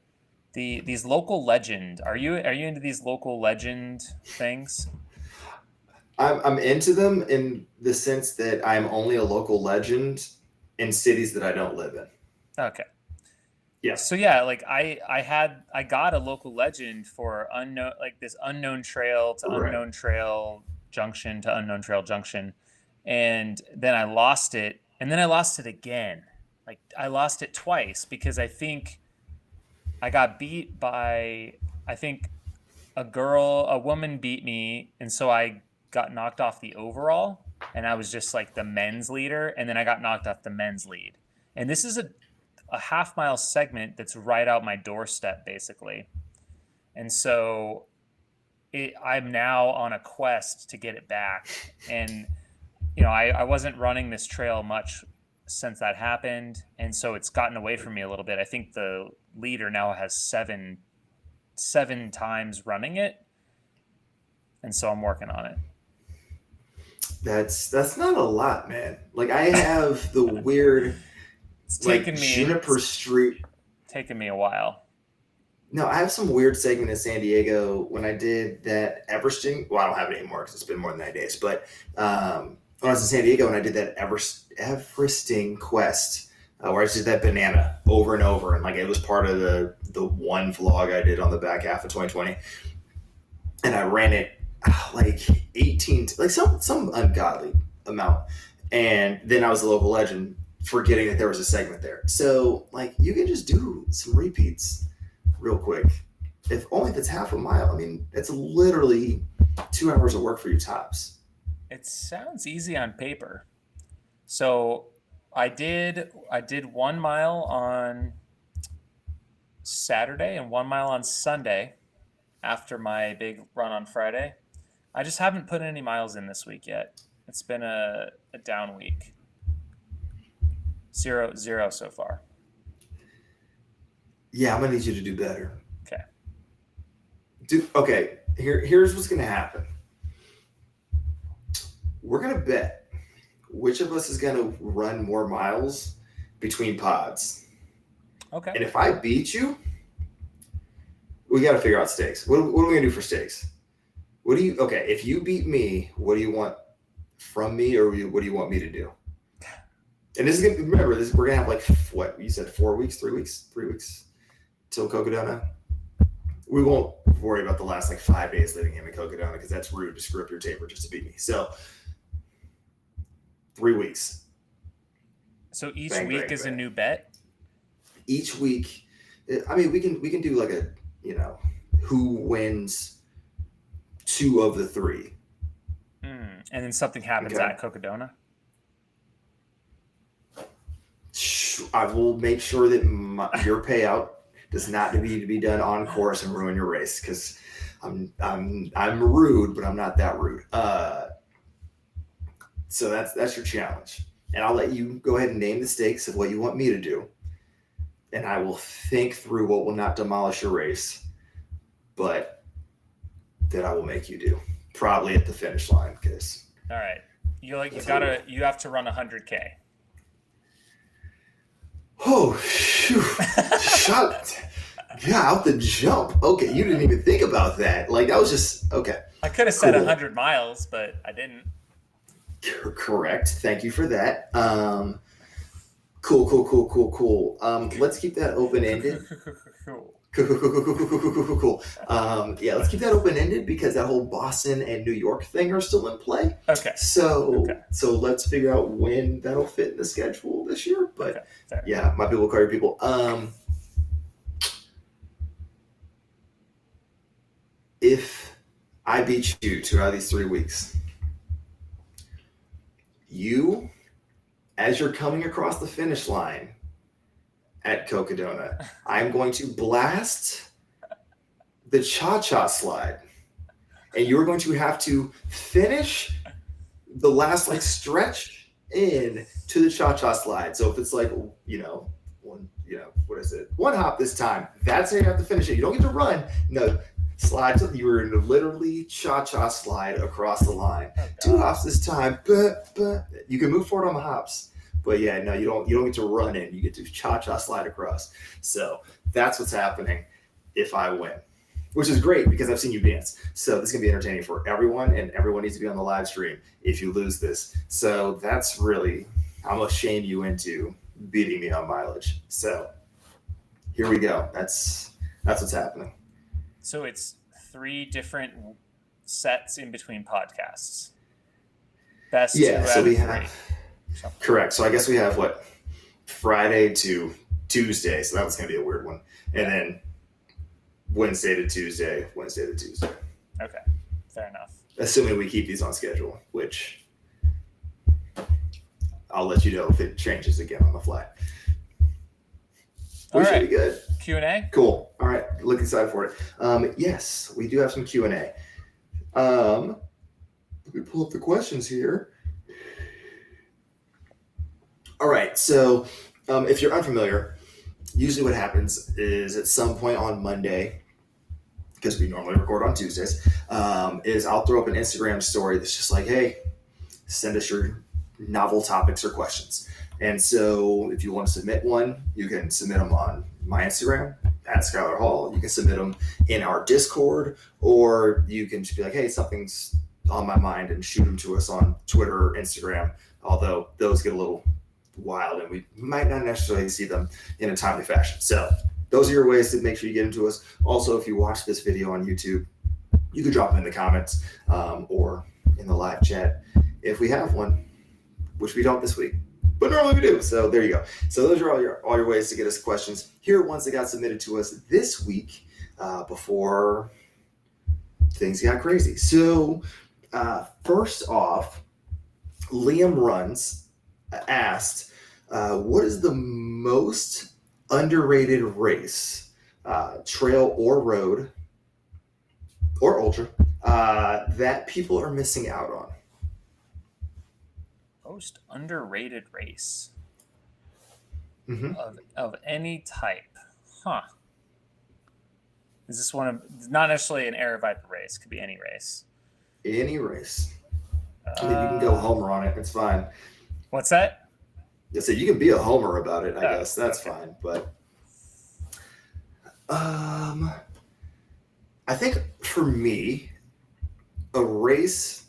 these local legend. Are you into these local legend things? I'm into them in the sense that I'm only a local legend in cities that I don't live in. Okay. Yeah. So yeah, like I got a local legend for this unknown trail to unknown trail junction to unknown trail junction, and then I lost it, and then I lost it again. Like I lost it twice because I think I got beat by a woman beat me, and so I got knocked off the overall, and I was just like the men's leader, and then I got knocked off the men's lead. And this is a half-mile segment that's right out my doorstep, basically. And so I'm now on a quest to get it back. And, I wasn't running this trail much since that happened, and so it's gotten away from me a little bit. I think the leader now has seven times running it, and so I'm working on it. That's not a lot, man. Like I have the weird Juniper Street. Taking me a while. No, I have some weird segment in San Diego when I did that Everesting. Well, I don't have it anymore because it's been more than 9 days. But when I was in San Diego and I did that Everesting quest where I just did that banana over and over, and like it was part of the one vlog I did on the back half of 2020, and I ran it like 18, like some ungodly amount, and then I was a local legend, forgetting that there was a segment there. So like you can just do some repeats real quick, if it's half a mile. I mean, it's literally 2 hours of work for you tops. It sounds easy on paper. So I did 1 mile on Saturday and 1 mile on Sunday after my big run on Friday. I just haven't put any miles in this week yet. It's been a down week. Zero so far. Yeah, I'm gonna need you to do better. Okay. Okay. Here's what's gonna happen. We're gonna bet which of us is gonna run more miles between pods. Okay. And if I beat you, we got to figure out stakes. What are we gonna do for stakes? If you beat me, what do you want from me, or what do you want me to do? And this is gonna, remember, we're gonna have like what you said, 4 weeks, 3 weeks till Cocodona. We won't worry about the last like 5 days living him in Cocodona, because that's rude to screw up your taper just to beat me. So 3 weeks. So each week is a new bet? Each week, I mean, we can do like a, who wins 2 of the 3. And then something happens at Cocodona? I will make sure that your payout does not need to be done on course and ruin your race, because I'm rude, but I'm not that rude. So that's your challenge, and I'll let you go ahead and name the stakes of what you want me to do, and I will think through what will not demolish your race, but that I will make you do, probably at the finish line. Because all right, you have to run 100K. Oh, shoot. Out the jump. Okay, you didn't even think about that. Like, that was just, okay. I could have said 100 miles, but I didn't. Correct. Thank you for that. Cool. Let's keep that open-ended. Cool. Let's keep that open-ended, because that whole Boston and New York thing are still in play. Okay. So let's figure out when that'll fit in the schedule this year. But my people call your people. If I beat you 2 out of these 3 weeks, you, as you're coming across the finish line at Cocodona, I'm going to blast the cha-cha slide, and you're going to have to finish the last stretch in to the cha-cha slide. So if it's one hop this time, that's how you have to finish it. You don't get to run. No, slide. You were going to literally cha-cha slide across the line. 2 hops this time, but you can move forward on the hops. But you don't get to run in. You get to cha-cha slide across. So that's what's happening if I win, which is great, because I've seen you dance. So this is going to be entertaining for everyone, and everyone needs to be on the live stream if you lose this. So that's really, I'm going to shame you into beating me on mileage. So here we go. That's what's happening. So it's 3 different sets in between podcasts. Best 2 out of 3. Correct. So I guess we have Friday to Tuesday. So that was going to be a weird one. And then Wednesday to Tuesday. Okay. Fair enough. Assuming we keep these on schedule, which I'll let you know if it changes again on the fly. We should be good. Q&A? Cool. All right. Looking excited for it. Yes, we do have some Q&A. Let me pull up the questions here. All right. So if you're unfamiliar, usually what happens is at some point on Monday, because we normally record on Tuesdays, is I'll throw up an Instagram story that's just like, hey, send us your novel topics or questions. And so if you want to submit one, you can submit them on my Instagram at Schuyler Hall. You can submit them in our Discord, or you can just be like, hey, something's on my mind, and shoot them to us on Twitter or Instagram. Although those get a little wild, and we might not necessarily see them in a timely fashion. So those are your ways to make sure you get into us. Also, if you watch this video on YouTube, you can drop them in the comments or in the live chat if we have one, which we don't this week, but normally we do. So there you go. So those are all your ways to get us questions. Here are ones that got submitted to us this week before things got crazy. So first off, Liam Runs asked, what is the most underrated race, trail or road or ultra, that people are missing out on? Most underrated race Mm-hmm. of any type. Huh. Is this one of, not necessarily an Aravaipa race, could be any race. Any race. I mean, you can go homer on it. It's fine. What's that? Yeah, so you can be a homer about it, I guess. That's okay. fine. But I think for me, a race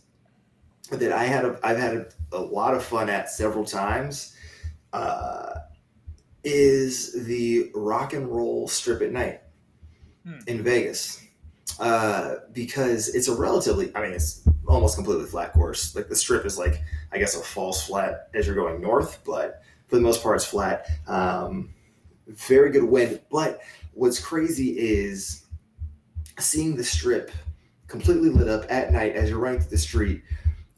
that I've had a lot of fun at several times is the rock and roll strip at night in Vegas. Because it's a relatively, I mean, it's almost completely flat course. Like the strip is like, I guess, a false flat as you're going north, but for the most part it's flat. Very good wind. But what's crazy is seeing the strip completely lit up at night as you're running through the street,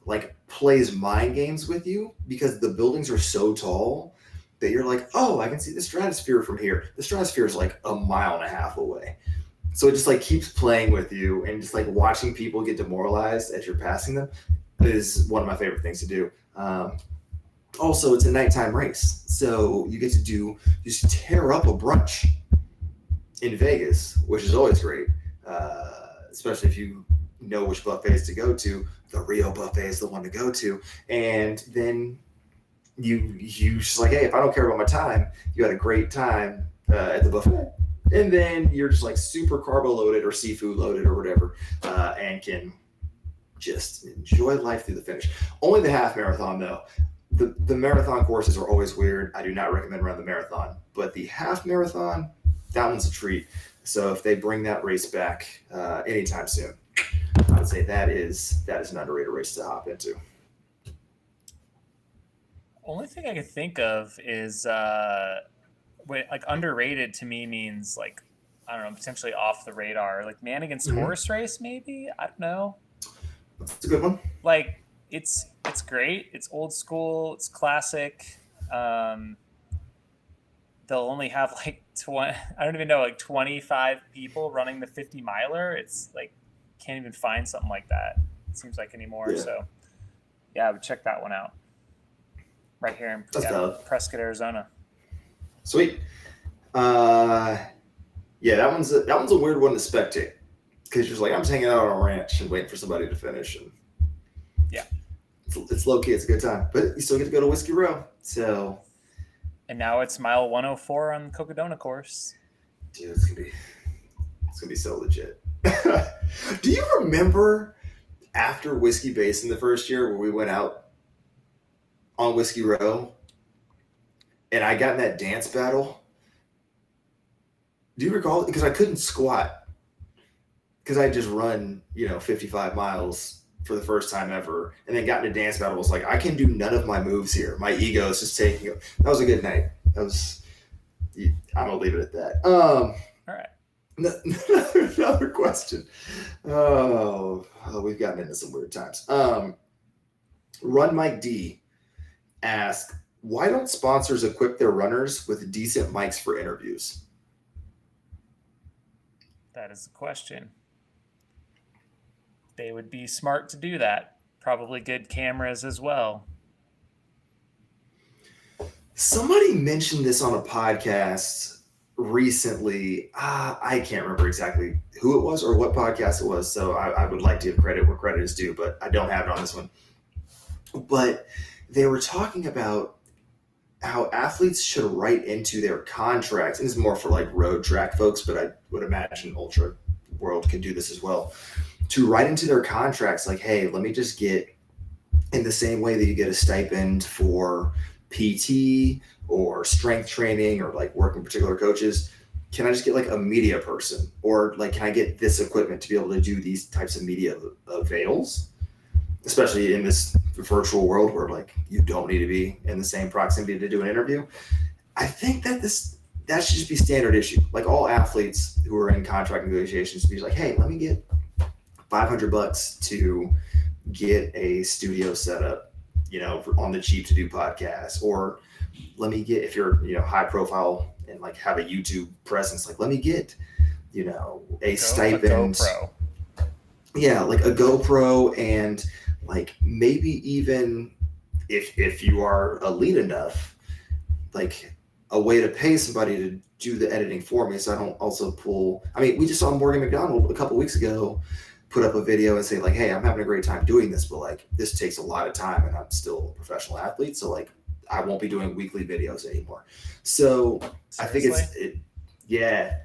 like plays mind games with you because the buildings are so tall that you're like, oh, I can see the stratosphere from here. The stratosphere is like 1.5 miles away. So it just like keeps playing with you, and just like watching people get demoralized as you're passing them is one of my favorite things to do. Also, it's a nighttime race, so you get to just tear up a brunch in Vegas, which is always great, especially if you know which buffets to go to. The Rio buffet is the one to go to, and then you just like, hey, if I don't care about my time, you had a great time at the buffet. And then you're just like super carbo loaded or seafood loaded or whatever, and can just enjoy life through the finish. Only the half marathon though. The marathon courses are always weird. I do not recommend running the marathon, but the half marathon, that one's a treat. So if they bring that race back anytime soon, I would say that is an underrated race to hop into. Only thing I could think of is like underrated to me means like, I don't know, potentially off the radar, like man against horse race, maybe. I don't know. That's a good one. Like it's great. It's old school. It's classic. They'll only have like 20. I don't even know, like 25 people running the 50 miler. It's like can't even find something like that. It seems like anymore. Yeah. So yeah, I would check that one out. Right here in Prescott, Arizona. Sweet. Yeah, that one's a weird one to spectate because you're just like, I'm just hanging out on a ranch and waiting for somebody to finish, and yeah, it's low key. It's a good time, but you still get to go to Whiskey Row. So, and now it's mile 104 on the Cocodona course. Dude, it's gonna be so legit. Do you remember after Whiskey Basin the first year where we went out on Whiskey Row? And I got in that dance battle. Do you recall? Because I couldn't squat. Because I just run, 55 miles for the first time ever. And then got in a dance battle. Was like, I can do none of my moves here. My ego is just taking it. That was a good night. I'm going to leave it at that. All right. Another question. Oh, we've gotten into some weird times. Run Mike D asked, why don't sponsors equip their runners with decent mics for interviews? That is the question. They would be smart to do that. Probably good cameras as well. Somebody mentioned this on a podcast recently. I can't remember exactly who it was or what podcast it was, so I would like to give credit where credit is due, but I don't have it on this one. But they were talking about how athletes should write into their contracts, and this is more for like road track folks, but I would imagine ultra world could do this as well, to write into their contracts like, hey, let me just get, in the same way that you get a stipend for PT or strength training or like working with particular coaches, can I just get like a media person, or like, can I get this equipment to be able to do these types of media avails, especially in this virtual world where like you don't need to be in the same proximity to do an interview. I think that that should just be standard issue. Like all athletes who are in contract negotiations be like, hey, let me get $500 to get a studio set up, on the cheap to do podcasts, or let me get, if you're, high profile and like have a YouTube presence, like let me get, a stipend. A GoPro. Yeah, like a GoPro, and like maybe even if you are elite enough, like a way to pay somebody to do the editing for me, so I don't also pull. I mean, we just saw Morgan McDonald a couple weeks ago put up a video and say like, hey, I'm having a great time doing this, but like this takes a lot of time and I'm still a professional athlete, so like I won't be doing weekly videos anymore. So Seriously? I think yeah.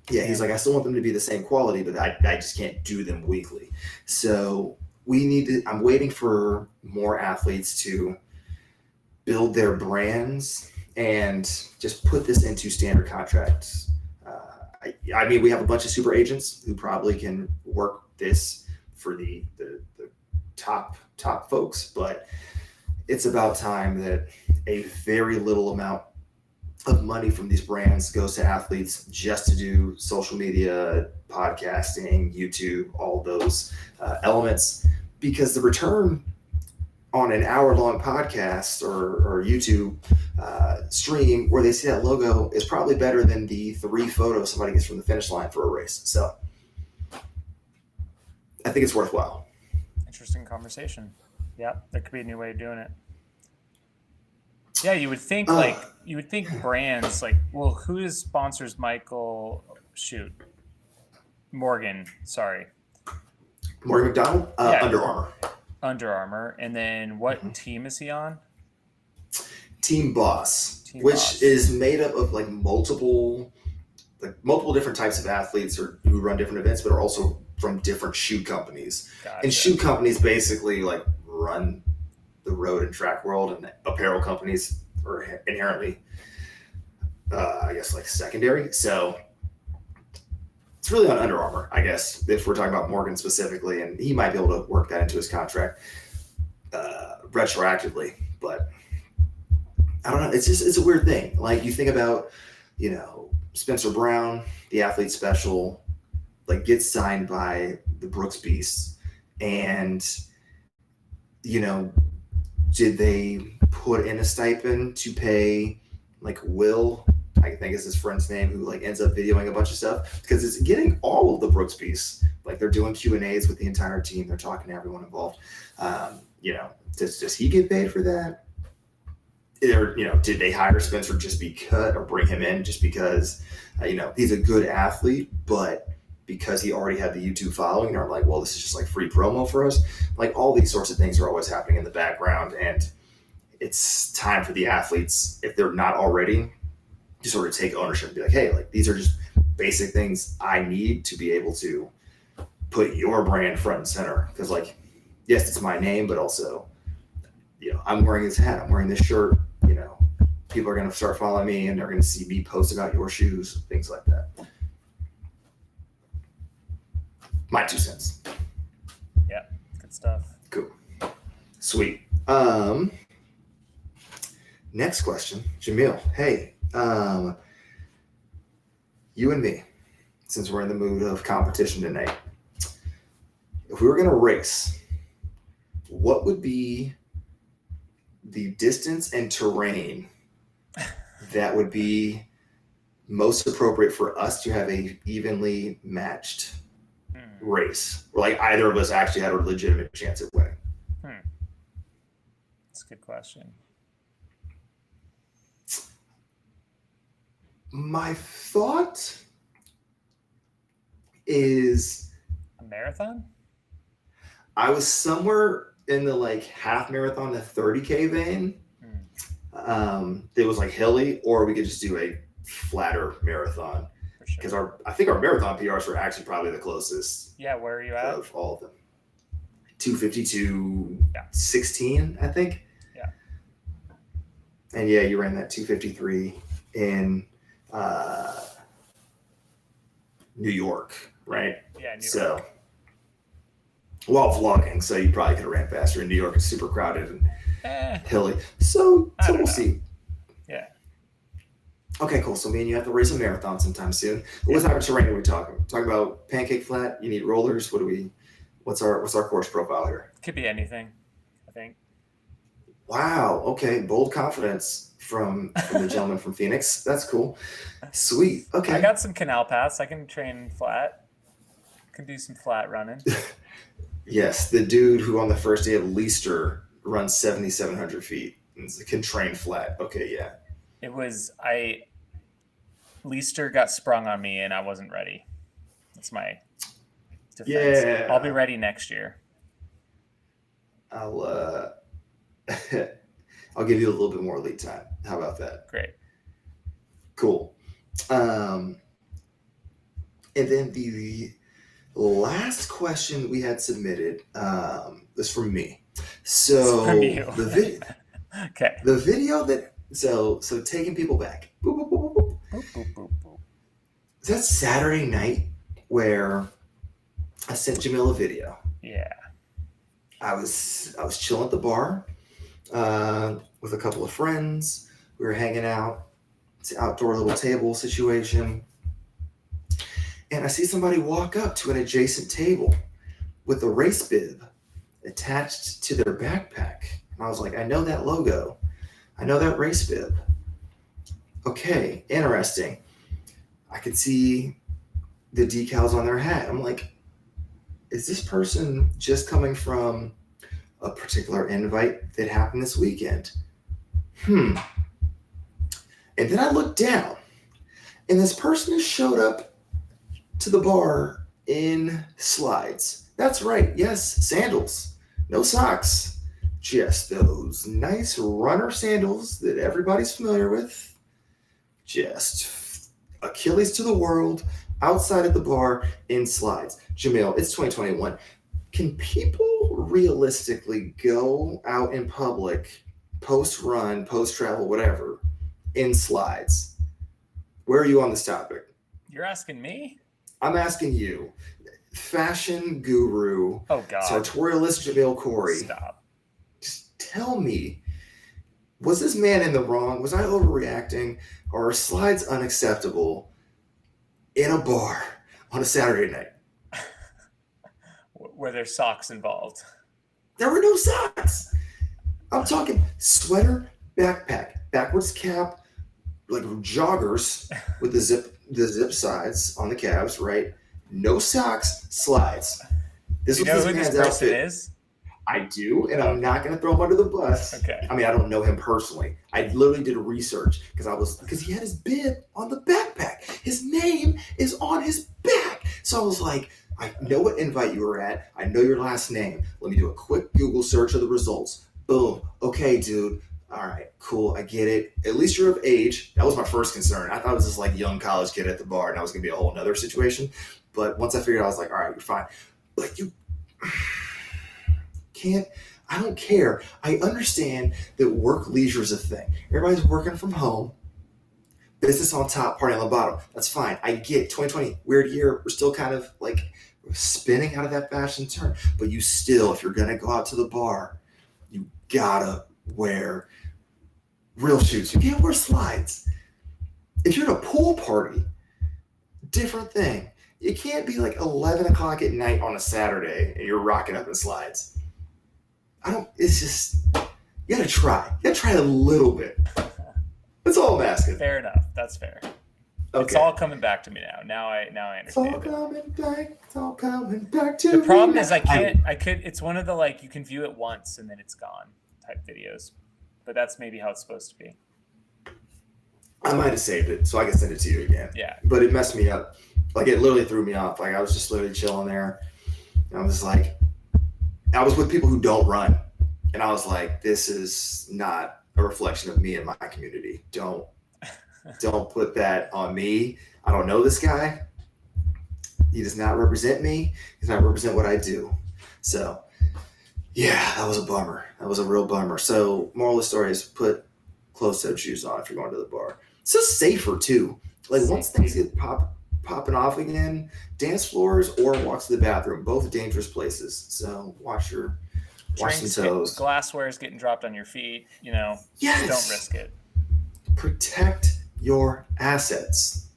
He's like, I still want them to be the same quality, but I just can't do them weekly. So I'm waiting for more athletes to build their brands and just put this into standard contracts. I mean, we have a bunch of super agents who probably can work this for the top folks, but it's about time that a very little amount of money from these brands goes to athletes just to do social media, podcasting, YouTube, all those elements, because the return on an hour-long podcast or YouTube stream where they see that logo is probably better than the 3 photos somebody gets from the finish line for a race. So I think it's worthwhile. Interesting conversation. Yeah, that could be a new way of doing it. Yeah, you would think brands like, well, who sponsors Morgan McDonald, yeah. Under Armour. Under Armour, and then what team is he on? Team Boss, which is made up of like multiple different types of athletes who run different events, but are also from different shoe companies. Gotcha. And shoe companies basically like run the road and track world, and apparel companies are inherently, I guess, like secondary. So it's really on Under Armour, I guess, if we're talking about Morgan specifically, and he might be able to work that into his contract retroactively. But I don't know. It's a weird thing. Like you think about, Spencer Brown, the athlete special, like gets signed by the Brooks Beasts, and did they put in a stipend to pay like Will, I think is his friend's name, who like ends up videoing a bunch of stuff, because it's getting all of the Brooks Beasts, like they're doing Q&As with the entire team, they're talking to everyone involved. Does he get paid for that? Or did they hire Spencer just because, or bring him in just because he's a good athlete, but because he already had the YouTube following, and are like, well, this is just like free promo for us. Like all these sorts of things are always happening in the background, and it's time for the athletes, if they're not already, to sort of take ownership and be like, hey, like these are just basic things I need to be able to put your brand front and center. Because like, yes, it's my name, but also, I'm wearing this hat, I'm wearing this shirt, people are going to start following me and they're going to see me post about your shoes, things like that. My 2 cents. Yeah, good stuff. Cool. Sweet. Next question, Jamil. Hey, you and me, since we're in the mood of competition tonight, if we were going to race, what would be the distance and terrain that would be most appropriate for us to have a evenly matched race, where like either of us actually had a legitimate chance at winning? That's a good question. My thought is a marathon. I was somewhere in the like half marathon to 30K vein. It was like hilly, or we could just do a flatter marathon, because I think our marathon PRs were actually probably the closest. Yeah, where are you at? Of all of them. 252, 16, I think. Yeah. And yeah, you ran that 253 in New York, right? Yeah, New So, York. while vlogging, so you probably could have ran faster. In New York, it's super crowded and hilly. So don't we'll know. see. Yeah. Okay, cool. So me and you have to race a marathon sometime soon. What type of terrain are we talking? Talking about pancake flat? You need rollers? What's our course profile here? Could be anything, I think. Wow. Okay. Bold confidence from the gentleman from Phoenix. That's cool. Sweet. Okay. I got some canal paths. I can train flat. Can do some flat running. Yes, the dude who on the first day of Leicester runs 7,700 feet and can train flat. Okay, yeah. It was Leicester got sprung on me and I wasn't ready. That's my defense. Yeah. I'll be ready next year. I'll I'll give you a little bit more lead time. How about that? Great. Cool. And then the last question we had submitted was from me. So From you. Okay. The video that so taking people back. Boop, boop, boop, boop. Boop, boop, boop, boop. That Saturday night where I sent Jamil a video. Yeah. I was chilling at the bar with a couple of friends. We were hanging out. It's an outdoor little table situation. And I see somebody walk up to an adjacent table with a race bib attached to their backpack. And I was like, I know that logo. I know that race bib. Okay, interesting. I could see the decals on their hat. I'm like, is this person just coming from a particular invite that happened this weekend? And then I looked down, and this person has showed up to the bar in slides. That's right, yes, sandals, no socks. Just those nice runner sandals that everybody's familiar with. Just Achilles to the world, outside at the bar in slides. Jamil, it's 2021. Can people realistically go out in public, post-run, post-travel, whatever, in slides? Where are you on this topic? You're asking me? I'm asking you. Fashion guru, Oh, God. sartorialist Jamil Coury. Stop. Just tell me, was this man in the wrong? Was I overreacting? Or are slides unacceptable in a bar on a Saturday night? Were there socks involved? There were no socks. I'm talking sweater, backpack, backwards cap, like joggers with the zip sides on the calves, right? No socks, slides. Do you know who this person is? I do, and I'm not going to throw him under the bus. Okay. I mean, I don't know him personally. I literally did research because he had his bib on the backpack. His name is on his back. So I was like, I know what invite you were at. I know your last name. Let me do a quick Google search of the results. Boom. Okay, dude. All right, cool. I get it. At least you're of age. That was my first concern. I thought it was this like young college kid at the bar, and that was going to be a whole nother situation. But once I figured out, I was like, all right, you're fine. But you can't. I don't care. I understand that work leisure is a thing. Everybody's working from home. Business on top, party on the bottom. That's fine. I get it. 2020, weird year. We're still kind of like spinning out of that fashion turn. But you still, if you're going to go out to the bar, you gotta wear real shoes. You can't wear slides. If you're at a pool party, different thing. You can't be like 11 o'clock at night on a Saturday and you're rocking up in slides. It's just, you gotta try. You gotta try a little bit. That's all I'm asking. Fair enough. That's fair. Okay. It's all coming back to me now. Now I It's all understand it. coming back. It's all coming back to me. The problem is I could, it's one of the like, you can view it once and then it's gone type videos. But that's maybe how it's supposed to be. I might have saved it so I can send it to you again. Yeah. But it messed me up. Like it literally threw me off. Like I was just literally chilling there. And I was like, I was with people who don't run. And I was like, this is not a reflection of me and my community. Don't put that on me. I don't know this guy. He does not represent me. He does not represent what I do. So yeah, that was a bummer. That was a real bummer. So moral of the story is put closed-toed shoes on if you're going to the bar. It's just safer too. Like once things get popping off again, dance floors or walks to the bathroom, both dangerous places. So wash some toes. Glassware is getting dropped on your feet. Yes. Just don't risk it. Protect your assets.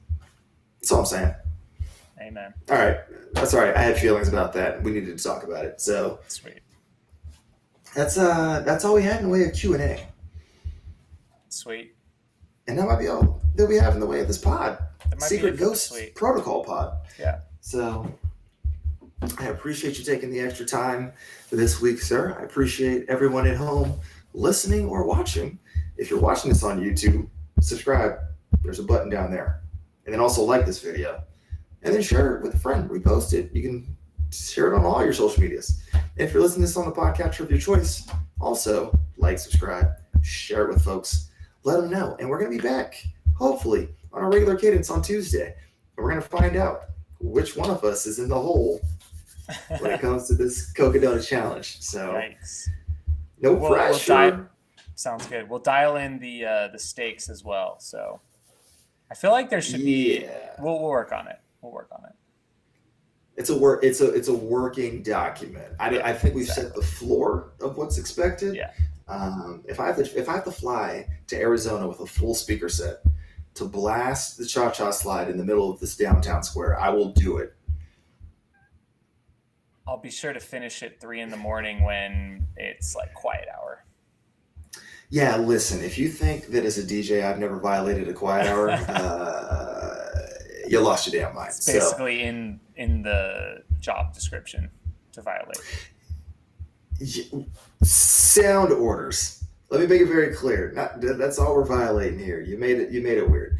That's all I'm saying. Amen. All right. That's all right. I had feelings about that. We needed to talk about it. So Sweet. That's all we had in the way of Q&A. Sweet. And that might be all that we have in the way of this pod. Secret Ghost Protocol pod. Yeah. So I appreciate you taking the extra time this week, sir. I appreciate everyone at home listening or watching. If you're watching this on YouTube, subscribe. There's a button down there. And then also like this video. And then share it with a friend. Repost it. You can share it on all your social medias. And if you're listening to this on the podcatcher of your choice, also like, subscribe, share it with folks. Let them know. And we're going to be back, hopefully, on a regular cadence on Tuesday. And we're going to find out which one of us is in the hole when it comes to this Cocodona challenge. So, Nice. No pressure. Sounds good. We'll dial in the stakes as well. So I feel like there should be. We'll work on it. We'll work on it. It's a working document. I think we've set the floor of what's expected. Yeah. If I have to fly to Arizona with a full speaker set to blast the cha-cha slide in the middle of this downtown square, I will do it. I'll be sure to finish at 3 a.m. when it's like quiet hour. Yeah, listen, if you think that as a DJ I've never violated a quiet hour, you lost your damn mind. It's basically in the job description to violate. Sound orders. Let me make it very clear. That's all we're violating here. You made it weird.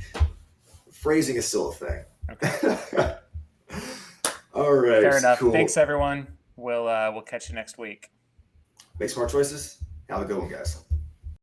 Phrasing is still a thing. Okay. All right. Fair enough. Cool. Thanks, everyone. We'll catch you next week. Make smart choices. Have a good one, guys.